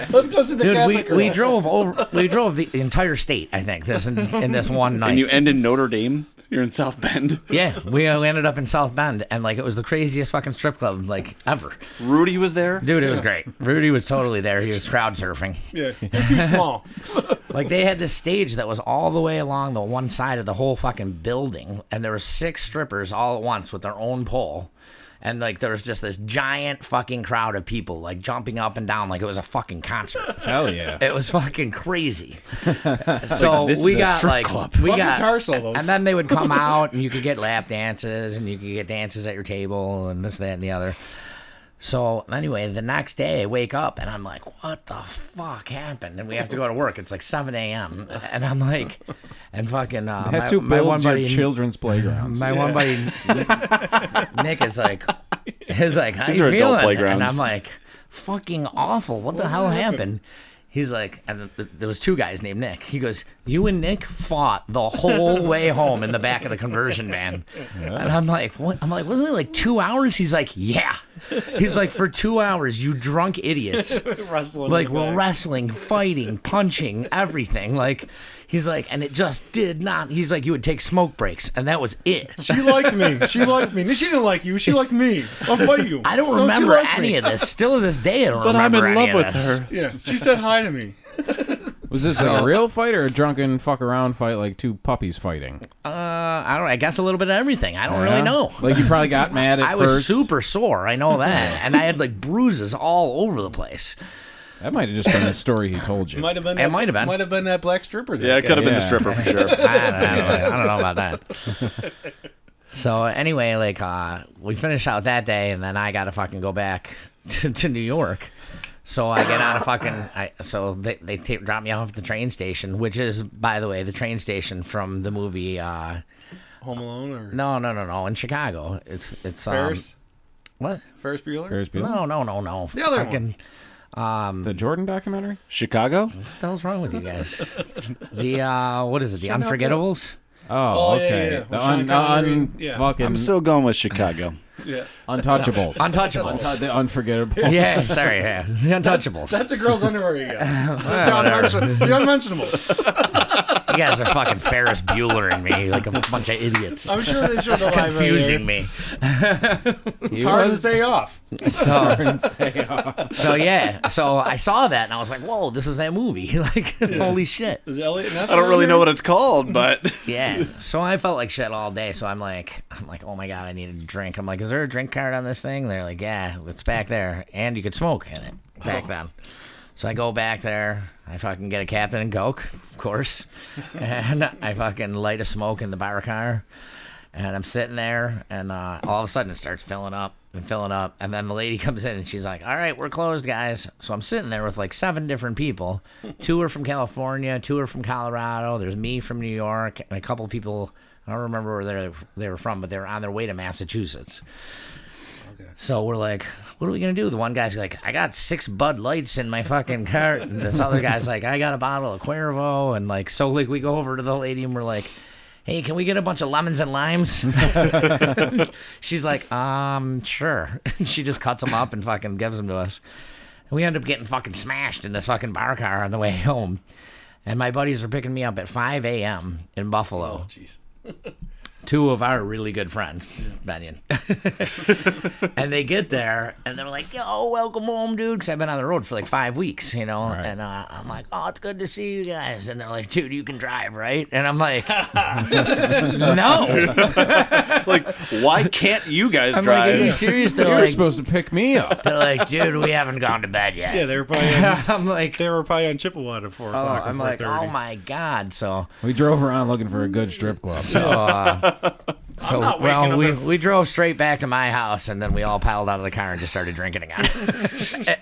Let's go see the Catholic we girls. we drove the entire state, I think, in this one night. And you end in Notre Dame? You're in South Bend? Yeah, we ended up in South Bend, and like it was the craziest fucking strip club like ever. Rudy was there? Dude, it was great. Rudy was totally there. He was crowd surfing. Yeah, you're too small. Like they had this stage that was all the way along the one side of the whole fucking building, and there were 6 strippers all at once with their own pole. And like there was just this giant fucking crowd of people like jumping up and down like it was a fucking concert. Hell yeah. It was fucking crazy. So this we is a got strip like club. Guitar solos. and then they would come out and you could get lap dances and you could get dances at your table and this, that, and the other. So anyway, the next day I wake up and I'm like, what the fuck happened? And we have to go to work. It's like 7 a.m. And I'm like, and fucking That's who builds your children's playgrounds. My one buddy Nick is like, how These you are adult feeling? playgrounds. And I'm like, fucking awful. What the hell happened? He's like, and there was 2 guys named Nick. He goes, you and Nick fought the whole way home in the back of the conversion van. Yeah. And I'm like, what? I'm like, wasn't it like 2 hours? He's like, yeah. He's like, for 2 hours, you drunk idiots. Like, we're wrestling, fighting, punching, everything. Like, he's like, and it just did not. He's like, you would take smoke breaks, and that was it. She liked me. She liked me. She didn't like you. She liked me. I'll fight you. I don't remember any of this. Still to this day, I don't remember any of this. But I'm in love with her. Yeah, she said hi to me. Was this a real fight or a drunken fuck around fight like 2 puppies fighting? I don't. I guess a little bit of everything. I don't really know. Like you probably got mad at first. I was super sore. I know that, and I had like bruises all over the place. That might have just been the story he told you. Might have been. Might have been that black stripper. Yeah, it could have been the stripper for sure. I don't know about that. So anyway, like we finished out that day, and then I got to fucking go back to New York. So I get on a fucking. They drop me off at the train station, which is, by the way, the train station from the movie. Home Alone or no. In Chicago, it's Ferris. What? Ferris Bueller? Ferris Bueller? No. The other one. The Jordan documentary? Chicago? What the hell's wrong with you guys? The what is it? The Unforgettables? Oh, okay. Yeah. The fucking. I'm still going with Chicago. Yeah. Untouchables. Untouchables. The unforgettables. Yeah, sorry, yeah. The Untouchables. That's a girl's underwear you got. That's the unmentionables. You guys are fucking Ferris Bueller and me, like a bunch of idiots. I'm sure they should have confusing me. It's hard to stay off. So yeah, so I saw that and I was like, "Whoa, this is that movie!" Like, holy shit. Is Elliot? I don't really know what it's called, but Yeah. So I felt like shit all day. So I'm like, oh my god, I need a drink. I'm like, is there a drink card on this thing? They're like, yeah, it's back there, and you could smoke in it back then. So I go back there. I fucking get a Captain and Coke, of course, and I fucking light a smoke in the bar car. And I'm sitting there, and all of a sudden it starts filling up. And then the lady comes in, and she's like, all right, we're closed, guys. So I'm sitting there with like 7 different people. 2 are from California, 2 are from Colorado. There's me from New York, and a couple people, I don't remember where they were from, but they were on their way to Massachusetts. Okay. So we're like, what are we going to do? The one guy's like, I got 6 Bud Lights in my fucking cart. And this other guy's like, I got a bottle of Cuervo. And like, so like we go over to the lady, and we're like, hey, can we get a bunch of lemons and limes? She's like, sure. She just cuts them up and fucking gives them to us. And we end up getting fucking smashed in this fucking bar car on the way home. And my buddies are picking me up at 5 a.m. in Buffalo. Oh, jeez. 2 of our really good friends, Benyon. And they get there, and they're like, yo, welcome home, dude. Because I've been on the road for like 5 weeks, you know. Right. And I'm like, oh, it's good to see you guys. And they're like, dude, you can drive, right? And I'm like, no. Like, why can't you guys I'm drive? like, are you serious? They're You're like, supposed to pick me up. they're like, dude, we haven't gone to bed yet. Yeah, they were probably on, I'm like, they were probably on Chippewa at 4 o'clock. I'm or like, 4:30. oh my God. So We drove around looking for a good strip club. So not well, waking up we drove straight back to my house, and then we all piled out of the car and just started drinking again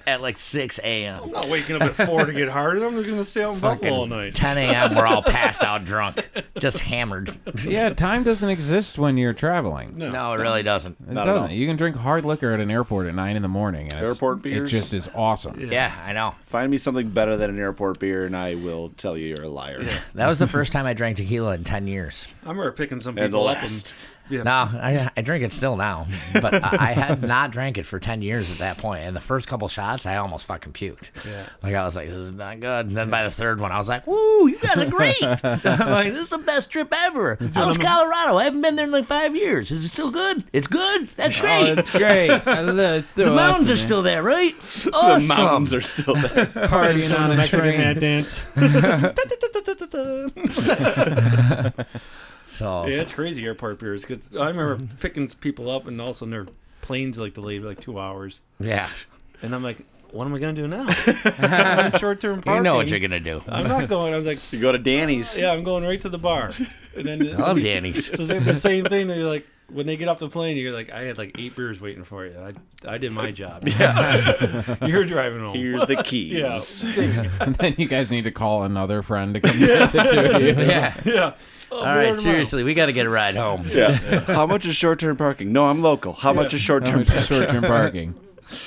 at like 6 a.m. I'm not waking up at 4 to get hard. I'm going to stay out in Buffalo all night. 10 a.m. We're all passed out drunk, just hammered. Yeah, time doesn't exist when you're traveling. No, it really doesn't. It doesn't. You can drink hard liquor at an airport at 9 in the morning. And Airport beers? It just is awesome. Yeah, I know. Find me something better than an airport beer, and I will tell you you're a liar. Yeah. That was the first time I drank tequila in 10 years. I remember picking some And the people up last. Yeah. No, I drink it still now, but I had not drank it for 10 years at that point. And the first couple shots, I almost fucking puked. Yeah. Like, I was like, this is not good. And then by the third one, I was like, woo, you guys are great. I'm like, this is the best trip ever. How's Colorado? I haven't been there in like 5 years. Is it still good? It's good? That's great. Oh, it's great. I love it. It's so The mountains awesome, are man. still there, right? Awesome. The mountains are still there. Partying on a Mexican train. hat dance. So Yeah, it's crazy airport beers. 'Cause I remember picking people up, and all of a sudden their planes like delayed like 2 hours. yeah, And I'm like, what am I going to do now? I'm in short-term parking. you know what you're gonna do. I'm not going. I was like, You go to Danny's. yeah, I'm going right to the bar. And then I love Danny's. It's the same thing. That you're like, when they get off the plane, you're like, I had like 8 beers waiting for you. I did my job. Yeah. You're driving home. Here's the keys. Yeah. And then you guys need to call another friend to come get the 2 of you. Yeah. Yeah. All right, seriously, we got to get a ride home. Yeah. How much is short-term parking? No, I'm local. How much is short-term parking? Short-term parking.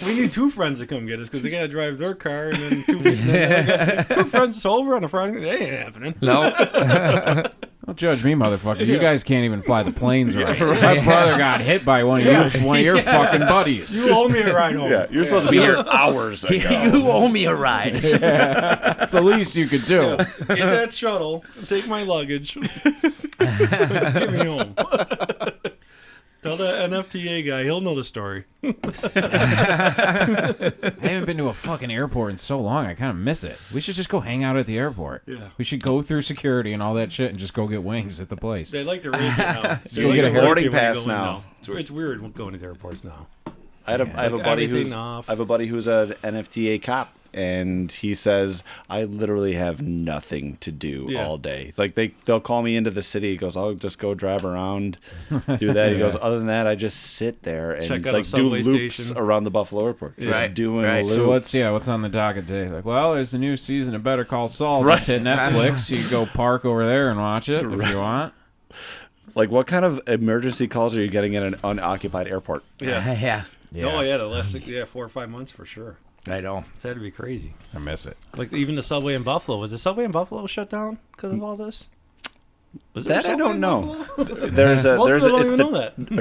We need 2 friends to come get us because they got to drive their car, and then 2 people. Then 2 friends sober on a Friday. That ain't happening. No. Don't judge me, motherfucker. You guys can't even fly the planes right. My brother got hit by one of your fucking buddies. You owe me a ride home. Yeah, you're supposed to be here hours ago. You owe me a ride. That's the least you could do. Get that shuttle, take my luggage, get me home. Tell that NFTA guy, he'll know the story. I haven't been to a fucking airport in so long. I kind of miss it. We should just go hang out at the airport. Yeah. We should go through security and all that shit and just go get wings at the place. They like to rate you now. So you get a boarding pass now. It's weird going to airports now. I have a buddy everything who's off. I have a buddy who's an NFTA cop, and he says I literally have nothing to do all day. Like they'll call me into the city. He goes, I'll just go drive around, do that. He goes, other than that, I just sit there and Check out a like do subway loops station. around the Buffalo airport. Just Right, doing right. loops. So what's on the docket today? Like, well, there's a new season of Better Call Saul. Just hit Netflix. You can go park over there and watch it if you want. Like, what kind of emergency calls are you getting at an unoccupied airport? Yeah. Yeah. Oh, yeah, the last 4 or 5 months for sure. I know. It's had to be crazy. I miss it. Like, even the subway in Buffalo. Was the subway in Buffalo shut down because of all this? That I don't know. There's a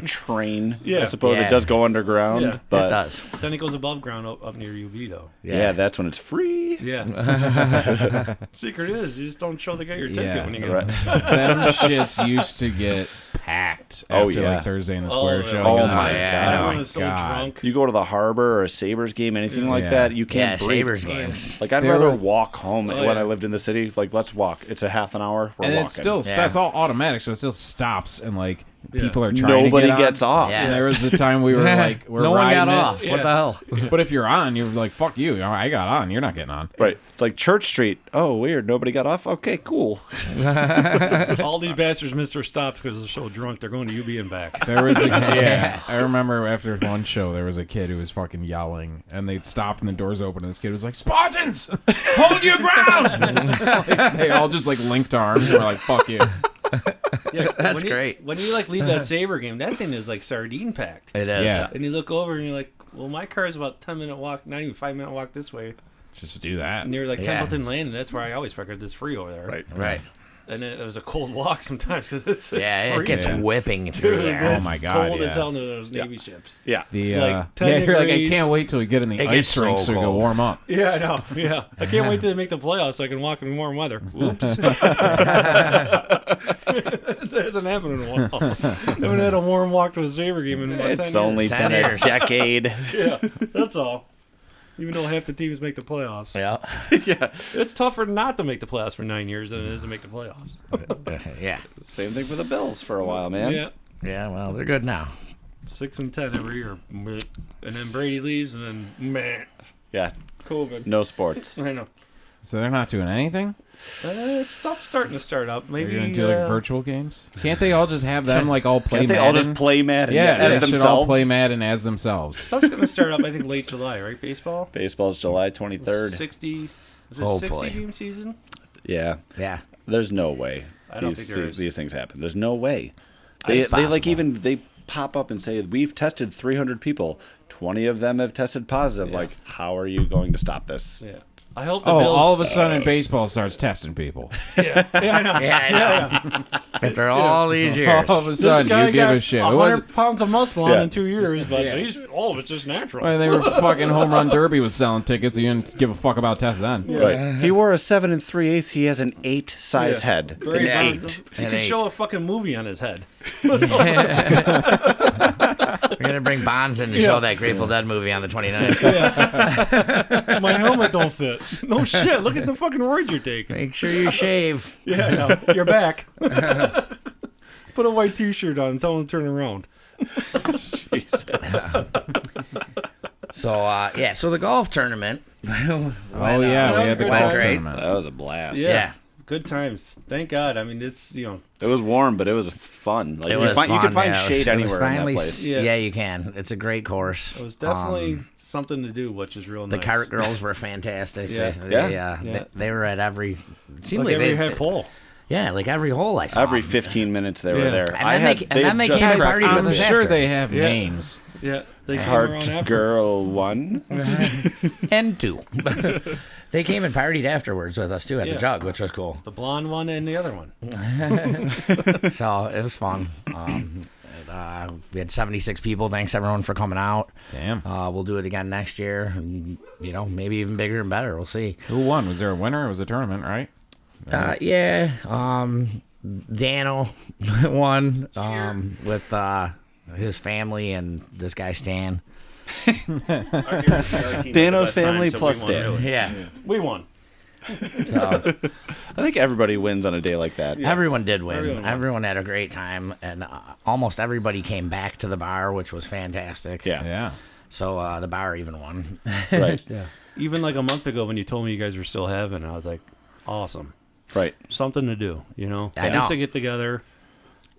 train. I suppose it does go underground. Yeah, but it does. Then it goes above ground up near UB though. Yeah, that's when it's free. Yeah. Secret is you just don't show the guy your ticket when you get right. Them shits used to get packed after like Thursday in the Square show. Oh Because, my like, God. Everyone is so drunk. You go to the Harbor or a Sabres game, anything like that, you can't breathe. Sabres games. Like I'd rather walk home when I lived in the city. Like let's walk. It's a half an hour. We're and walking. it's still it's all automatic, so it still stops and like people are trying Nobody to get gets off. Yeah. And there was a time we were like, we're no one riding got it. off. What the hell? But if you're on, you're like, fuck you. I got on. You're not getting on. Right. It's like Church Street. Oh, weird. Nobody got off. Okay, cool. All these bastards missed their stops because they're so drunk. They're going to UB and back. There was I remember after one show, there was a kid who was fucking yelling, and they'd stopped and the doors open, and this kid was like, Spartans, hold your ground! They all just like linked arms and were like, fuck you. Yeah, That's great. When you like leave that Sabre game, that thing is like sardine packed. It is. Yeah. And you look over and you're like, well, my car is about 10-minute walk, not even 5-minute walk this way. Just do that. Near like Yeah. Templeton Lane, and that's where I always park. It's free over there. Right. And it was a cold walk sometimes because it's Yeah, it gets freezing. whipping through Dude, there. it's my God, cold as yeah. hell into those Navy ships. Yeah. The like 10 you're like, I degrees. can't wait till we get in the It ice gets so rink so we can cold. warm up. Yeah, I know. Yeah, I can't wait till they make the playoffs so I can walk in warm weather. Oops. That hasn't happened in a while. I haven't had a warm walk to a Sabre game in about 10 It's years. only 10 been a years. decade. Yeah, that's all. Even though half the teams make the playoffs. Yeah. Yeah. It's tougher not to make the playoffs for 9 years than it is to make the playoffs. Yeah. Same thing for the Bills for a while, man. Yeah. Yeah, well, they're good now. 6-10 every year. Meh. And then Brady leaves and then meh. Yeah. COVID. No sports. I know. So they're not doing anything? Stuff's starting to start up. They're Maybe going to do like virtual games? Can't they all just have them like all play Can't they Madden? all just play Madden Yeah, as they themselves? should all play Madden as themselves. Stuff's going to start up, I think, late July, right? Baseball? Baseball's July 23rd. 60. Is it Hopefully. 60 game season? Yeah. Yeah. There's no way I don't think there is. these things happen. There's no way. They It's like possible. even they pop up and say we've tested 300 people. 20 of them have tested positive. Yeah. Like, how are you going to stop this? Yeah. I hope the Oh, Bills... all of a sudden baseball starts testing people. Yeah, I know. Yeah, I know. After all these years. All of a This sudden guy you give got a shit. It 100 wasn't- pounds of muscle on Yeah. in 2 years, but all of it's just natural. When they were fucking home run derby was selling tickets, you didn't give a fuck about tests then. Right. He wore a 7 3/8. He has an 8 size Yeah. head. Very An bad. 8. He An can 8. show a fucking movie on his head. We're going to bring Bonds in to show that Grateful Dead movie on the 29th. My helmet don't fit. No shit. Look at the fucking roids you're taking. Make sure you shave. Yeah, I know. You're back. Put a white t-shirt on and tell him to turn around. So, so the golf tournament. Oh yeah, we had the That was golf great. tournament. That was a blast. Yeah. Good times. Thank God. I mean, it's, It was warm, but it was fun. Like It you was can fun, find yeah. shade It was anywhere in that finally place. Yeah. you can. It's a great course. it was definitely something to do, which is real The nice. cart girls were fantastic. Yeah. They were at every. It seemed Like like every they, half hole. Yeah, like every hole I saw. Every them. 15 minutes they were Yeah. there. And then they had came and just partied with I'm us sure after. they have names. Yeah. They came Cart around after. Girl 1. and 2. They came and partied afterwards with us too at Yeah. the Jug, which was cool. The blonde one and the other one. So it was fun. We had 76 people. Thanks everyone for coming out. Damn. We'll do it again next year. And, maybe even bigger and better. We'll see. Who won? Was there a winner? It was a tournament, right? Dano won with his family and this guy Stan. Dano's family plus Dan. Yeah. We won. So I think everybody wins on a day like that. everyone did win. Everyone won. Everyone had a great time, and almost everybody came back to the bar, which was fantastic. Yeah. Yeah. So the bar even won. Right. Even like a month ago when you told me you guys were still having, I was like, awesome. Right. Something to do, I know. Just to get together.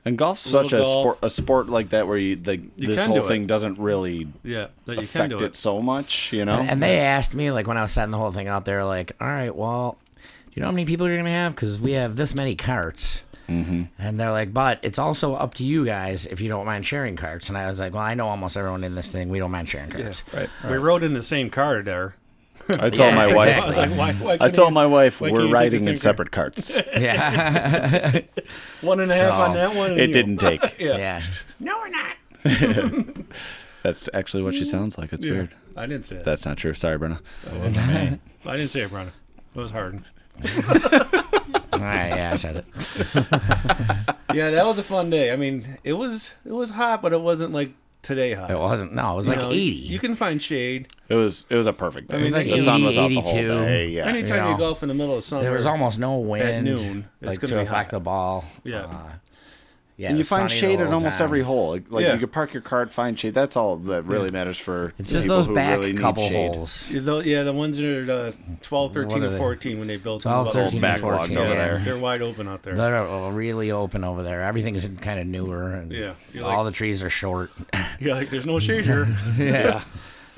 And golf's Little such golf. a sport like that where this can whole do thing it. doesn't really Yeah, that you can affect do it it. so much, you know? And they asked me, like, when I was setting the whole thing out there, like, all right, well, do you know how many people you're going to have? Because we have this many carts. Mm-hmm. And they're like, but it's also up to you guys if you don't mind sharing carts. And I was like, well, I know almost everyone in this thing. We don't mind sharing carts. Right. We rode in the same car there. I told my wife. I was like, why I told my wife why we're can't you riding take the in sinker? separate carts. Yeah. 1.5 on that one. And It you. didn't take. Yeah. No, we're not. That's actually what she sounds like. It's weird. I didn't say that. That's not true. Sorry, Brenna. Man. I didn't say it, Brenna. It was hard. All right, yeah, I said it. Yeah, that was a fun day. I mean, it was hot, but it wasn't like today hot. It wasn't. No, it was like 80. You can find shade. It was a perfect day. I mean, like the sun was out the 82. whole day. Yeah. Anytime You know, you golf in the middle of summer, There was almost no wind at noon, it's like gonna to be affect hot. the ball. Yeah. Yeah, And it you was find sunny shade the at whole almost time. every hole. Like Yeah. you could park your cart, find shade. That's all that really matters for It's just people those who back really need couple shade. holes. The ones that are 12, 13, What are and they? 14 when they built 12, them. 13, and backlog 14. over yeah. there. They're wide open out there. They're really open over there. Everything's kind of newer. And Yeah, you're all like- the trees are short. Yeah, like there's no shade here. Yeah.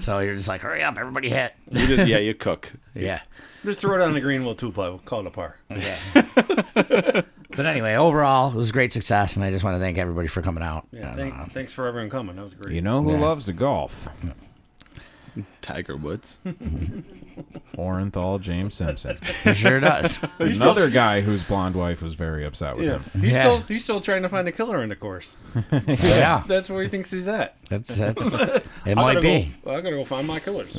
So you're just like, hurry up, everybody hit. You cook. Yeah. Just throw it on the green, we'll 2-ply. We'll call it a par. Yeah. But anyway, overall, it was a great success, and I just want to thank everybody for coming out. Yeah, And, thanks for everyone coming. That was great. You know who loves to golf? Tiger Woods. Orenthal James Simpson. he sure does. Another guy whose blonde wife was very upset with Yeah, him. he's still trying to find a killer in the course. Yeah. That's where he thinks he's at. That's it might be. I gotta go find my killers.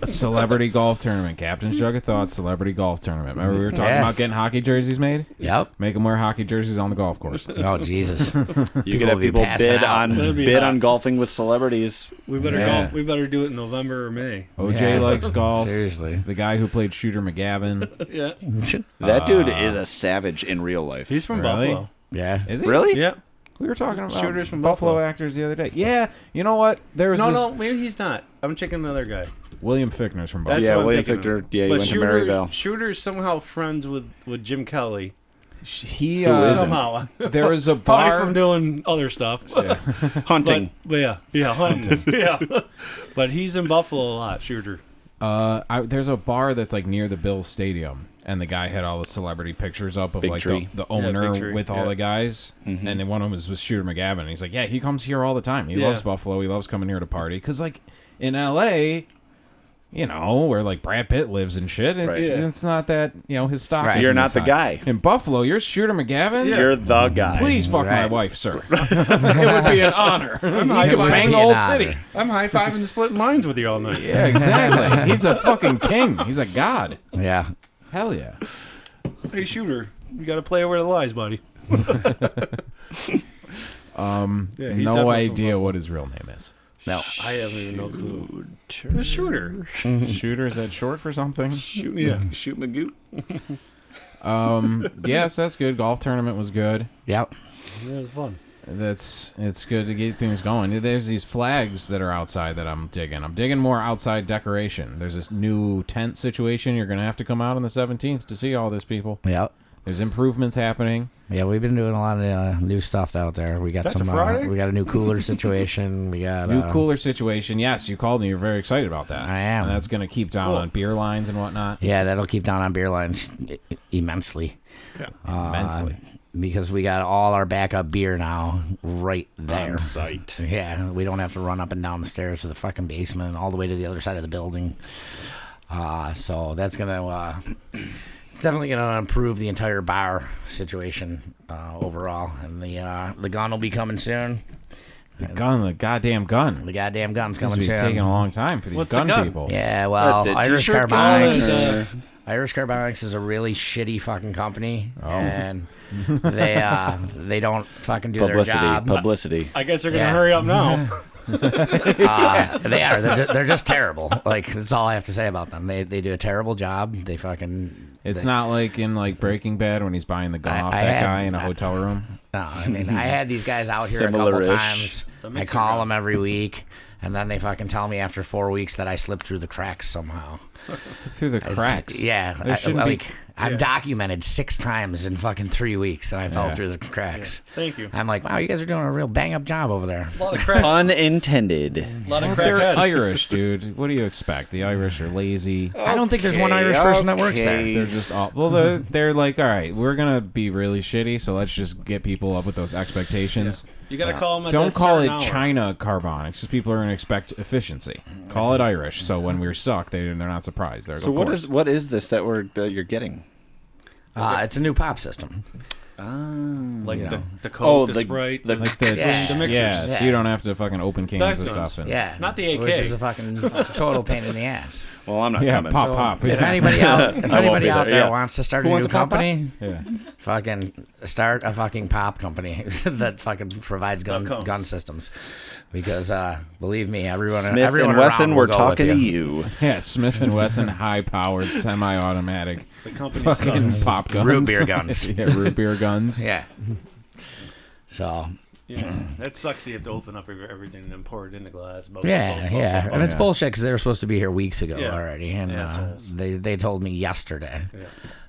A celebrity golf tournament. Captain's Jug of Thoughts celebrity golf tournament. Remember we were talking Yeah. about getting hockey jerseys made? Yep. Make them wear hockey jerseys on the golf course. Oh, Jesus. You could have will be people passing bid out. That'd be bid hot. on golfing with celebrities. We better Yeah. golf. We better do it in November or May. OJ Yeah. likes golf. Seriously. The guy who played Shooter McGavin. Yeah, That dude is a savage in real life. he's from Really? Buffalo. Yeah. Is he? Really? Yeah. We were talking about Shooters from Buffalo Buffalo. actors the other day. Yeah, you know what? There was this No, maybe he's not. I'm checking another guy. William Fickner's from That's Buffalo. Yeah, what I'm William thinking of. Fichtner. Yeah, he But went to Maryville. Shooter's somehow friends with Jim Kelly. He isn't? Somehow. there was a Probably bar. from doing other stuff. Hunting. But yeah, hunting. Yeah. But he's in Buffalo a lot, Shooter. There's a bar that's like near the Bills Stadium, and the guy had all the celebrity pictures up of Big like tree. the owner Big Tree, with all yeah. the guys, and then one of them was Shooter McGavin. And he's like, yeah, he comes here all the time. He Yeah. loves Buffalo. He loves coming here to party because like in L.A., you know, where like Brad Pitt lives and shit, it's Right. Yeah. it's not that his stock. Right. isn't You're not as the high. guy. In Buffalo. You're Shooter McGavin. Yeah. You're the guy. Please fuck my Right. wife, sir. It would be an honor. He could would bang be the an old honor. city. I'm high-fiving and splitting lines with you all night. Yeah, exactly. He's a fucking king. He's a god. Yeah. Hell yeah. Hey, Shooter, you got to play over the lies, buddy. Yeah, he's No definitely from idea Buffalo. what his real name is. No. I haven't even no clue. The Shooter. Shooter, is that short for something? Yeah. Shoot Magoo. Yes, that's good. Golf tournament was good. Yep. It was fun. It's good to get things going. There's these flags that are outside that I'm digging. I'm digging more outside decoration. There's this new tent situation. You're gonna have to come out on the 17th to see all this, people. Yep. There's improvements happening. Yeah, we've been doing a lot of new stuff out there. We got That's some. a Friday? We got a new cooler situation. We got New cooler situation. Yes, you called me. You're very excited about that. I am. And that's gonna keep down on beer lines and whatnot. Yeah, that'll keep down on beer lines immensely. Immensely. Because we got all our backup beer now right there. On site. Yeah, we don't have to run up and down the stairs to the fucking basement, all the way to the other side of the building. So that's gonna it's definitely gonna improve the entire bar situation overall, and the gun will be coming soon. The goddamn gun. The goddamn gun's It's coming be soon. taking a long time for these What's the gun gun? people. Yeah, well, The Irish t-shirt Carbonics. gun? Irish Carbonics is a really shitty fucking company, and they don't fucking do their job. Publicity. I guess they're going to Yeah. hurry up now. They are. They're just terrible. Like, that's all I have to say about them. They do a terrible job. They fucking. It's not like in like Breaking Bad when he's buying the gun off that guy in a hotel room. No, I mean, I had these guys out here a Similar-ish. couple times. The I mixer call gun. them every week, and then they fucking tell me after 4 weeks that I slipped through the cracks somehow. Through the cracks. Yeah, There shouldn't be I'm documented 6 times in fucking 3 weeks, and I fell through the cracks. Yeah. Thank you. I'm like, wow, you guys are doing a real bang-up job over there. A lot of crack. Unintended. A lot of They're crackheads. Irish, dude. What do you expect? The Irish are lazy. I don't think there's one Irish person that works there. They're just all well. They're like, all right, we're gonna be really shitty, so let's just get people up with those expectations. Yeah. You gotta call them. Don't call it China carbonics, because people are gonna expect efficiency. Call it Irish, so when we suck, they're not surprised. They're So what is this that you're getting? It's a new pop system. Like you know. the Coke, the Sprite, the the mixers. Yeah, so you don't have to fucking open cans Dice and guns. stuff. And, Yeah, Not the AK. which is a fucking total pain in the ass. Well, I'm not yeah, coming. pop. If anybody out, be there there, wants to start Who a wants new a pop company, Yeah. fucking start a fucking pop company that fucking provides gun systems. Because believe me, everyone Smith everyone and Wesson, around we're will go talking to with you. Yeah, Smith and Wesson high-powered semi-automatic The company fucking sucks. pop guns. Root beer guns. Yeah, root beer guns. Yeah. So Yeah, that sucks. You have to open up everything and then pour it in the glass. yeah, and it's yeah. bullshit because they were supposed to be here weeks ago Yeah. already, and Assholes. they told me yesterday. Yeah.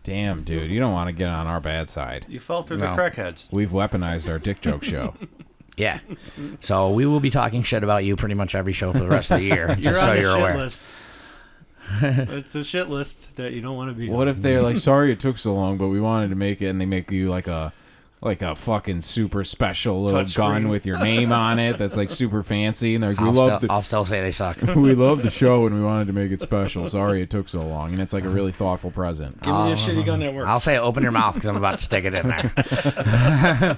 Damn, dude, you don't want to get on our bad side. You fell through No. the crackheads. We've weaponized our dick joke show. Yeah. So we will be talking shit about you pretty much every show for the rest of the year, You're just so on the you're shit aware. list. It's a shit list that you don't want to be. What on. if they're like, sorry it took so long, but we wanted to make it, and they make you like a fucking super special little Touch gun screen. with your name on it that's like super fancy, and they're like, I'll still say they suck. we love the show and we wanted to make it special. Sorry it took so long, and it's like a really thoughtful present. Give me this shitty gun that works. I'll say open your mouth because I'm about to stick it in there.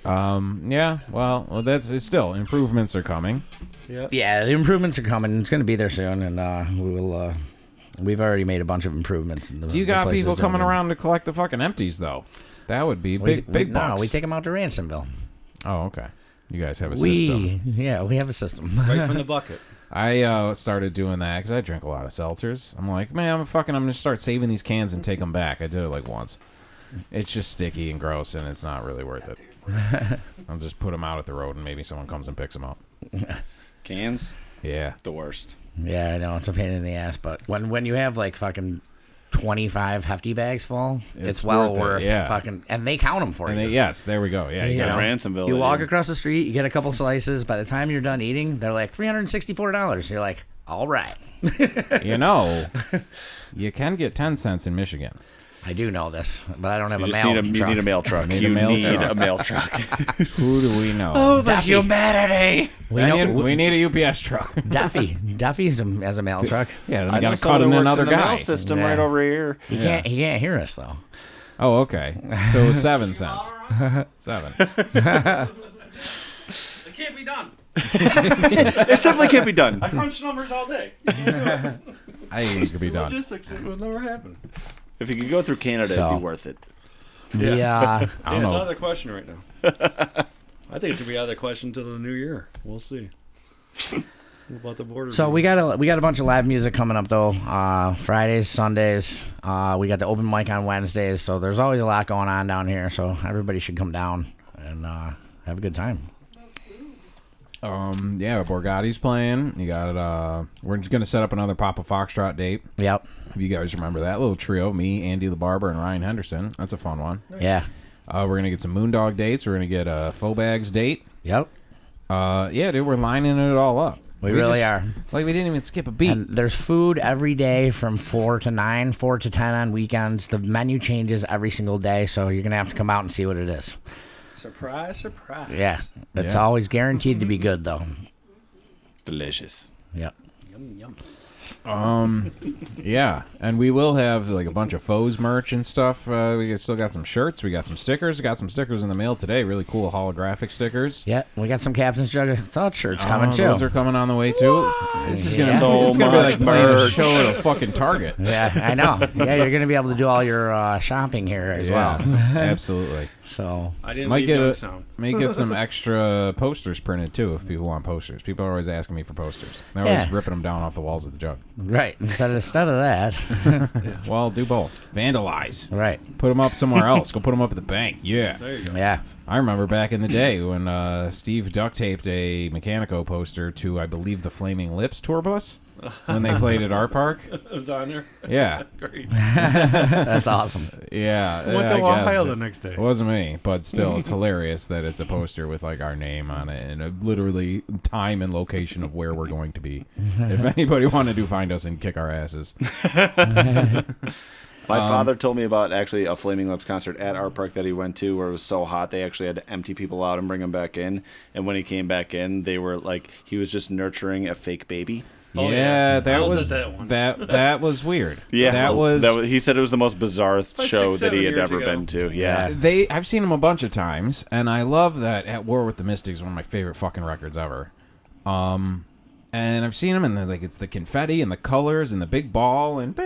Yeah, well, it's still improvements are coming. Yeah. Yeah, the improvements are coming. It's going to be there soon, and we will. We've already made a bunch of improvements. Do you got people coming around to collect the fucking empties though? That would be big bucks. No, we take them out to Ransomville. Oh, okay. You guys have a system. Yeah, we have a system. Right from the bucket. I started doing that because I drink a lot of seltzers. I'm like, man, I'm going to start saving these cans and take them back. I did it like once. It's just sticky and gross, and it's not really worth it. I'll just put them out at the road, and maybe someone comes and picks them up. Cans, Yeah. the worst. Yeah, I know it's a pain in the ass, but when you have like fucking 25 hefty bags full, it's well worth yeah. fucking, and they count them for And you. yes, there we go. Yeah, you You got know, Ransomville. You walk across the street, you get a couple slices. By the time you're done eating, they're like $364. You're like, all right. You know, you can get 10 cents in Michigan. I do know this, but I don't have You a just mail need truck. you need a mail truck. Need You a mail need truck. a mail truck. Who do we know? the humanity. We need a UPS truck. Duffy has a mail truck. Yeah, then I we know got to someone cut in who works another in the guy. mail system Yeah. right over here. He can't hear us though. Oh, okay. So 7 cents. 7. It can't be done. It definitely can't be done. I crunch numbers all day. I think it could be done. Logistics, it would never happen. If you could go through Canada, So. it'd be worth it. Yeah. I don't It's know. out of the question right now. I think it should be out of the question until the new year. We'll see. What about the border? So we got a bunch of live music coming up though. Fridays, Sundays. We got the open mic on Wednesdays. So there's always a lot going on down here. So everybody should come down and have a good time. Yeah, Borgatti's playing. You got we're just gonna set up another Papa Foxtrot date. Yep. If you guys remember that little trio, me, Andy the Barber, and Ryan Henderson. That's a fun one. Yeah. We're gonna get some Moondog dates. We're gonna get a Faux Bags date. Yep. Yeah, dude, we're lining it all up. We really just- are. Like we didn't even skip a beat. And there's food every day from 4 to 9, 4 to 10 on weekends. The menu changes every single day, so you're gonna have to come out and see what it is. Surprise, surprise. Yeah. It's Yeah. always guaranteed to be good though. Delicious. Yep. Yum, yum. Yeah, and we will have like a bunch of Foes merch and stuff. We still got some shirts. We got some stickers. Got some stickers in the mail today. Really cool holographic stickers. Yeah, we got some Captain's Jug of Thoughts shirts coming too. Those are coming on the way too. This is gonna, Yeah. it's gonna be much like playing a merch. show at a fucking Target. Yeah, I know. Yeah, you're gonna be able to do all your shopping here as well. Absolutely. So I didn't Might leave get Youngstown. may get some extra posters printed too if people want posters. People are always asking me for posters. They're always Yeah. ripping them down off the walls of the jug. right, instead of that, Well, do both. Vandalize. right? Put them up somewhere else. Go put them up at the bank. Yeah. There you go. Yeah, I remember back in the day when Steve duct taped a Mechanico poster to, I believe, the Flaming Lips tour bus. when they played at our park. It was on there? Yeah. Great. That's awesome. Yeah. Went to Ohio the next day. It wasn't me, but still, it's hilarious that it's a poster with like our name on it and literally time and location of where we're going to be. If anybody wanted to find us and kick our asses. My father told me about actually a Flaming Lips concert at our park that he went to where it was so hot they actually had to empty people out and bring them back in. And when he came back in, they were like, he was just nurturing a fake baby. Oh, yeah, that I was at that one. that was weird. Yeah, that was he said it was the most bizarre like show 6, that he 7 had years ever ago. been to. Yeah. I've seen them a bunch of times, and I love that At War with the Mystics, one of my favorite fucking records ever. And I've seen them, and they're like, it's the confetti and the colors and the big ball and.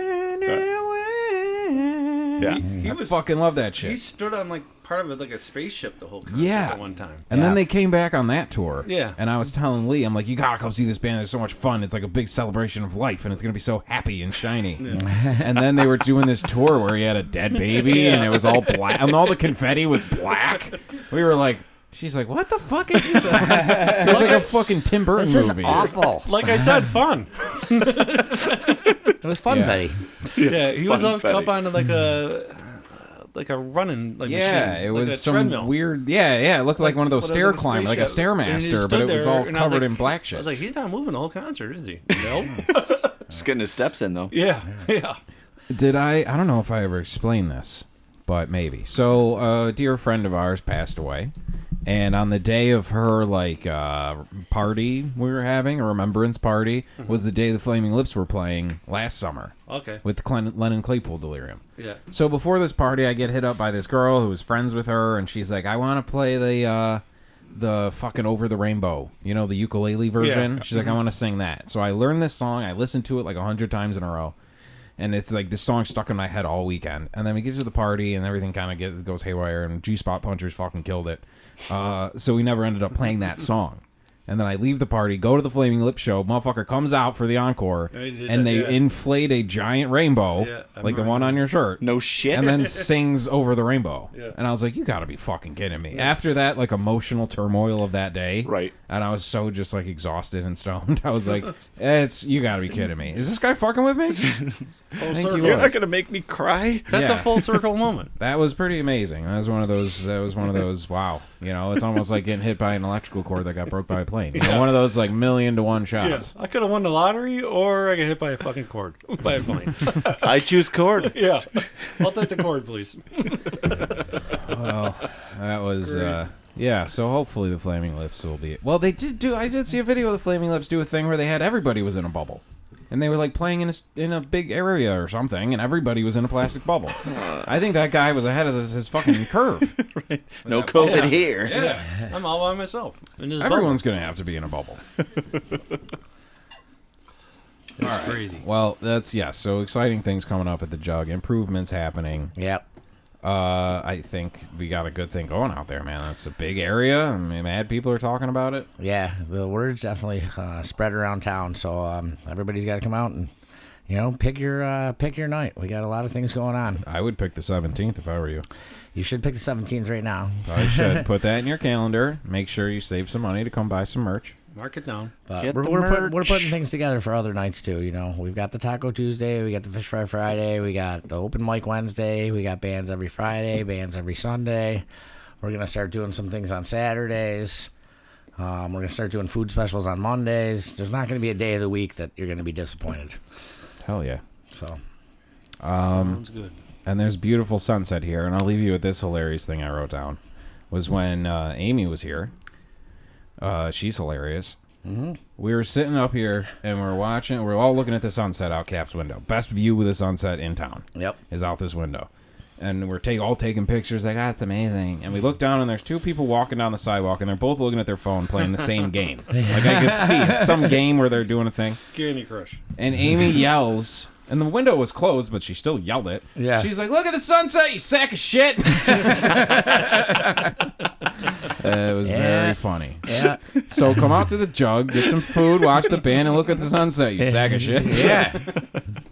Yeah. He I fucking love that shit. He stood on like part of it like a spaceship the whole concert Yeah. at one time. And then they came back on that tour. Yeah. And I was telling Lee, I'm like, you gotta come see this band. It's so much fun. It's like a big celebration of life, and it's gonna be so happy and shiny. Yeah. And then they were doing this tour where he had a dead baby, and it was all black, and all the confetti was black. We were like, she's like, what the fuck is this? It was like a fucking Tim Burton This movie. is awful. Like I said, fun. It was fun, Yeah. Betty. Yeah, he was up Funfetti. on like a running like Yeah, machine, it like was a some treadmill. weird. Yeah, it looked like one of those What, stair like a climbers, like a spaceship. And he stairmaster, but it was stood all there, and I was covered like- in black I shit. was like, he's not moving the whole concert, is he? Nope. Just getting his steps in, though. Yeah. Did I don't know if I ever explained this, but maybe. So a dear friend of ours passed away, and on the day of her like party we were having, a remembrance party, was the day the Flaming Lips were playing last summer Okay. with Lennon Claypool Delirium. Yeah. So before this party, I get hit up by this girl who was friends with her, and she's like, I want to play the fucking Over the Rainbow, you know, the ukulele version. Yeah. She's like, I want to sing that. So I learned this song. I listened to it like 100 times in a row. And it's like this song stuck in my head all weekend. And then we get to the party and everything kind of goes haywire. And G-Spot Punchers fucking killed it. So we never ended up playing that song. And then I leave the party, go to the Flaming Lips show. Motherfucker comes out for the encore. And they inflate a giant rainbow, like the one on your shirt. No shit. And then sings Over the Rainbow. Yeah. And I was like, you gotta be fucking kidding me. After that, like, emotional turmoil of that day. Right. And I was so just, like, exhausted and stoned. I was like, you gotta be kidding me. Is this guy fucking with me? Full think he circle. was. You're not going to make me cry? That's Yeah. a full circle moment. That was pretty amazing. That was one of those, wow. You know, it's almost like getting hit by an electrical cord that got broke by a plane. You know, one of those, like, 1,000,000 shots. I could have won the lottery, or I get hit by a fucking cord. By a plane. I choose cord. Yeah. I'll take the cord, please. Well, that was, yeah, so hopefully the Flaming Lips will be... Well, I did see a video of the Flaming Lips do a thing where they had everybody was in a bubble. And they were, like, playing in a big area or something, and everybody was in a plastic bubble. I think that guy was ahead of his fucking curve. Right. No COVID here. Yeah. I'm all by myself. In this Everyone's going to have to be in a bubble. It's crazy. Well, so exciting things coming up at the Jug. Improvements happening. Yep. I think we got a good thing going out there, man. That's a big area. I mean, mad people are talking about it. Yeah, the word's definitely spread around town, so everybody's got to come out and, you know, pick your night. We got a lot of things going on. I would pick the 17th if I were you. You should pick the 17th right now. I should put that in your calendar. Make sure you save some money to come buy some merch. Mark it down. But Get we're, the we're merch. putting things together for other nights too. You know, we've got the Taco Tuesday, we got the Fish Fry Friday, we got the Open Mic Wednesday, we got bands every Friday, bands every Sunday. We're gonna start doing some things on Saturdays. We're gonna start doing food specials on Mondays. There's not gonna be a day of the week that you're gonna be disappointed. Hell yeah. So, Sounds good. And there's beautiful sunset here, and I'll leave you with this hilarious thing I wrote down. Was when Amy was here. She's hilarious. Mm-hmm. We were sitting up here, and we're all looking at the sunset out Cap's window. Best view of the sunset in town. yep. Is out this window. And we're all taking pictures like, it's amazing. And we look down, and there's two people walking down the sidewalk, and they're both looking at their phone playing the same game. Like, I could see it's some game where they're doing a thing. Candy Crush. And Amy yells, and the window was closed, but she still yelled it. Yeah. She's like, look at the sunset, you sack of shit. It was very funny. Yeah. So come out to the Jug, get some food, watch the band, and look at the sunset, you sack of shit. Yeah.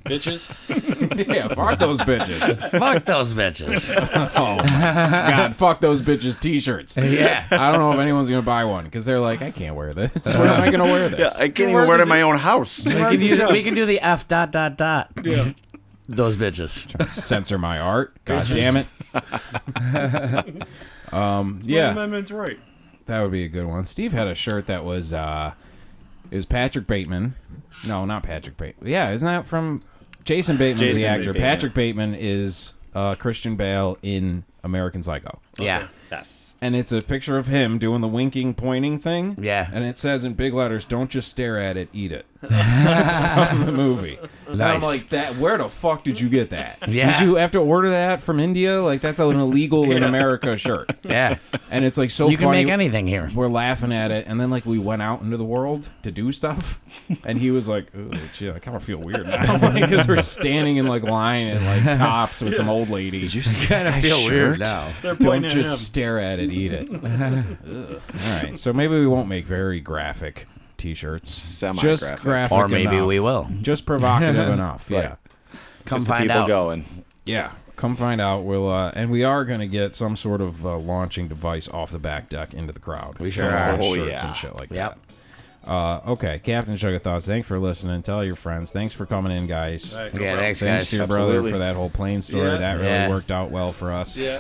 Bitches. Yeah, fuck those bitches. Fuck those bitches. Oh my God, fuck those bitches t-shirts. Yeah. I don't know if anyone's going to buy one because they're like, I can't wear this. When am I going to wear this? Yeah, I can't even wear it in my own house. We can do the F ... Yeah. Those bitches. Censor my art. God damn it. Yeah. Amendment's right. That would be a good one. Steve had a shirt that was, it was Patrick Bateman. No, not Patrick Bateman. Yeah, isn't that from Jason Bateman's the actor? Bateman. Patrick Bateman is Christian Bale in American Psycho. Yeah. Yes. And it's a picture of him doing the winking, pointing thing. Yeah. And it says in big letters, "Don't just stare at it, eat it." From the movie. And I'm like, where the fuck did you get that? Yeah. Did you have to order that from India? Like, that's an illegal in America shirt. Yeah. And it's like so you funny. can make anything here. We're laughing at it, and then like we went out into the world to do stuff, and he was like, "Ugh, gee, I kind of feel weird now," because we're standing in like line and like tops with some old lady. You kind of feel weird now. Don't just stare at it, eat it. All right, so maybe we won't make very graphic t-shirts. Semi-graphic. Just graphic Or maybe enough. we will. Just provocative enough. Yeah. Come The find people out. going. Yeah. Come find out. We'll and we are going to get some sort of launching device off the back deck into the crowd. We sure Some are. shirts Oh, yeah. and shit like Yep. that. Okay, Captain Jug of Thoughts, thanks for listening. Tell your friends. Thanks for coming in, guys. Right, Yeah, thanks, Thanks guys. to your brother Absolutely. for that whole plane story. Yeah. That really Yeah. worked out well for us. Yeah.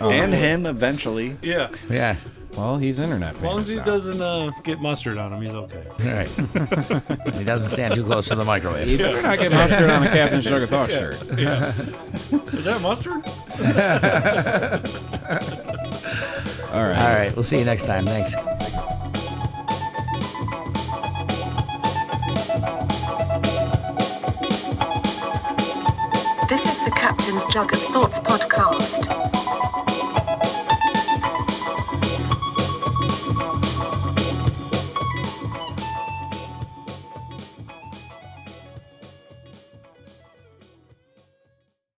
And him eventually. Yeah. Yeah. Well, he's internet As long famous as he now. doesn't get mustard on him, he's okay. All right. He doesn't stand too close to the microwave. You better not get mustard on a Captain Jug of Thoughts shirt. Yeah. Is that mustard? All right. All right. We'll see you next time. Thanks. This is the Captain's Jug of Thoughts podcast.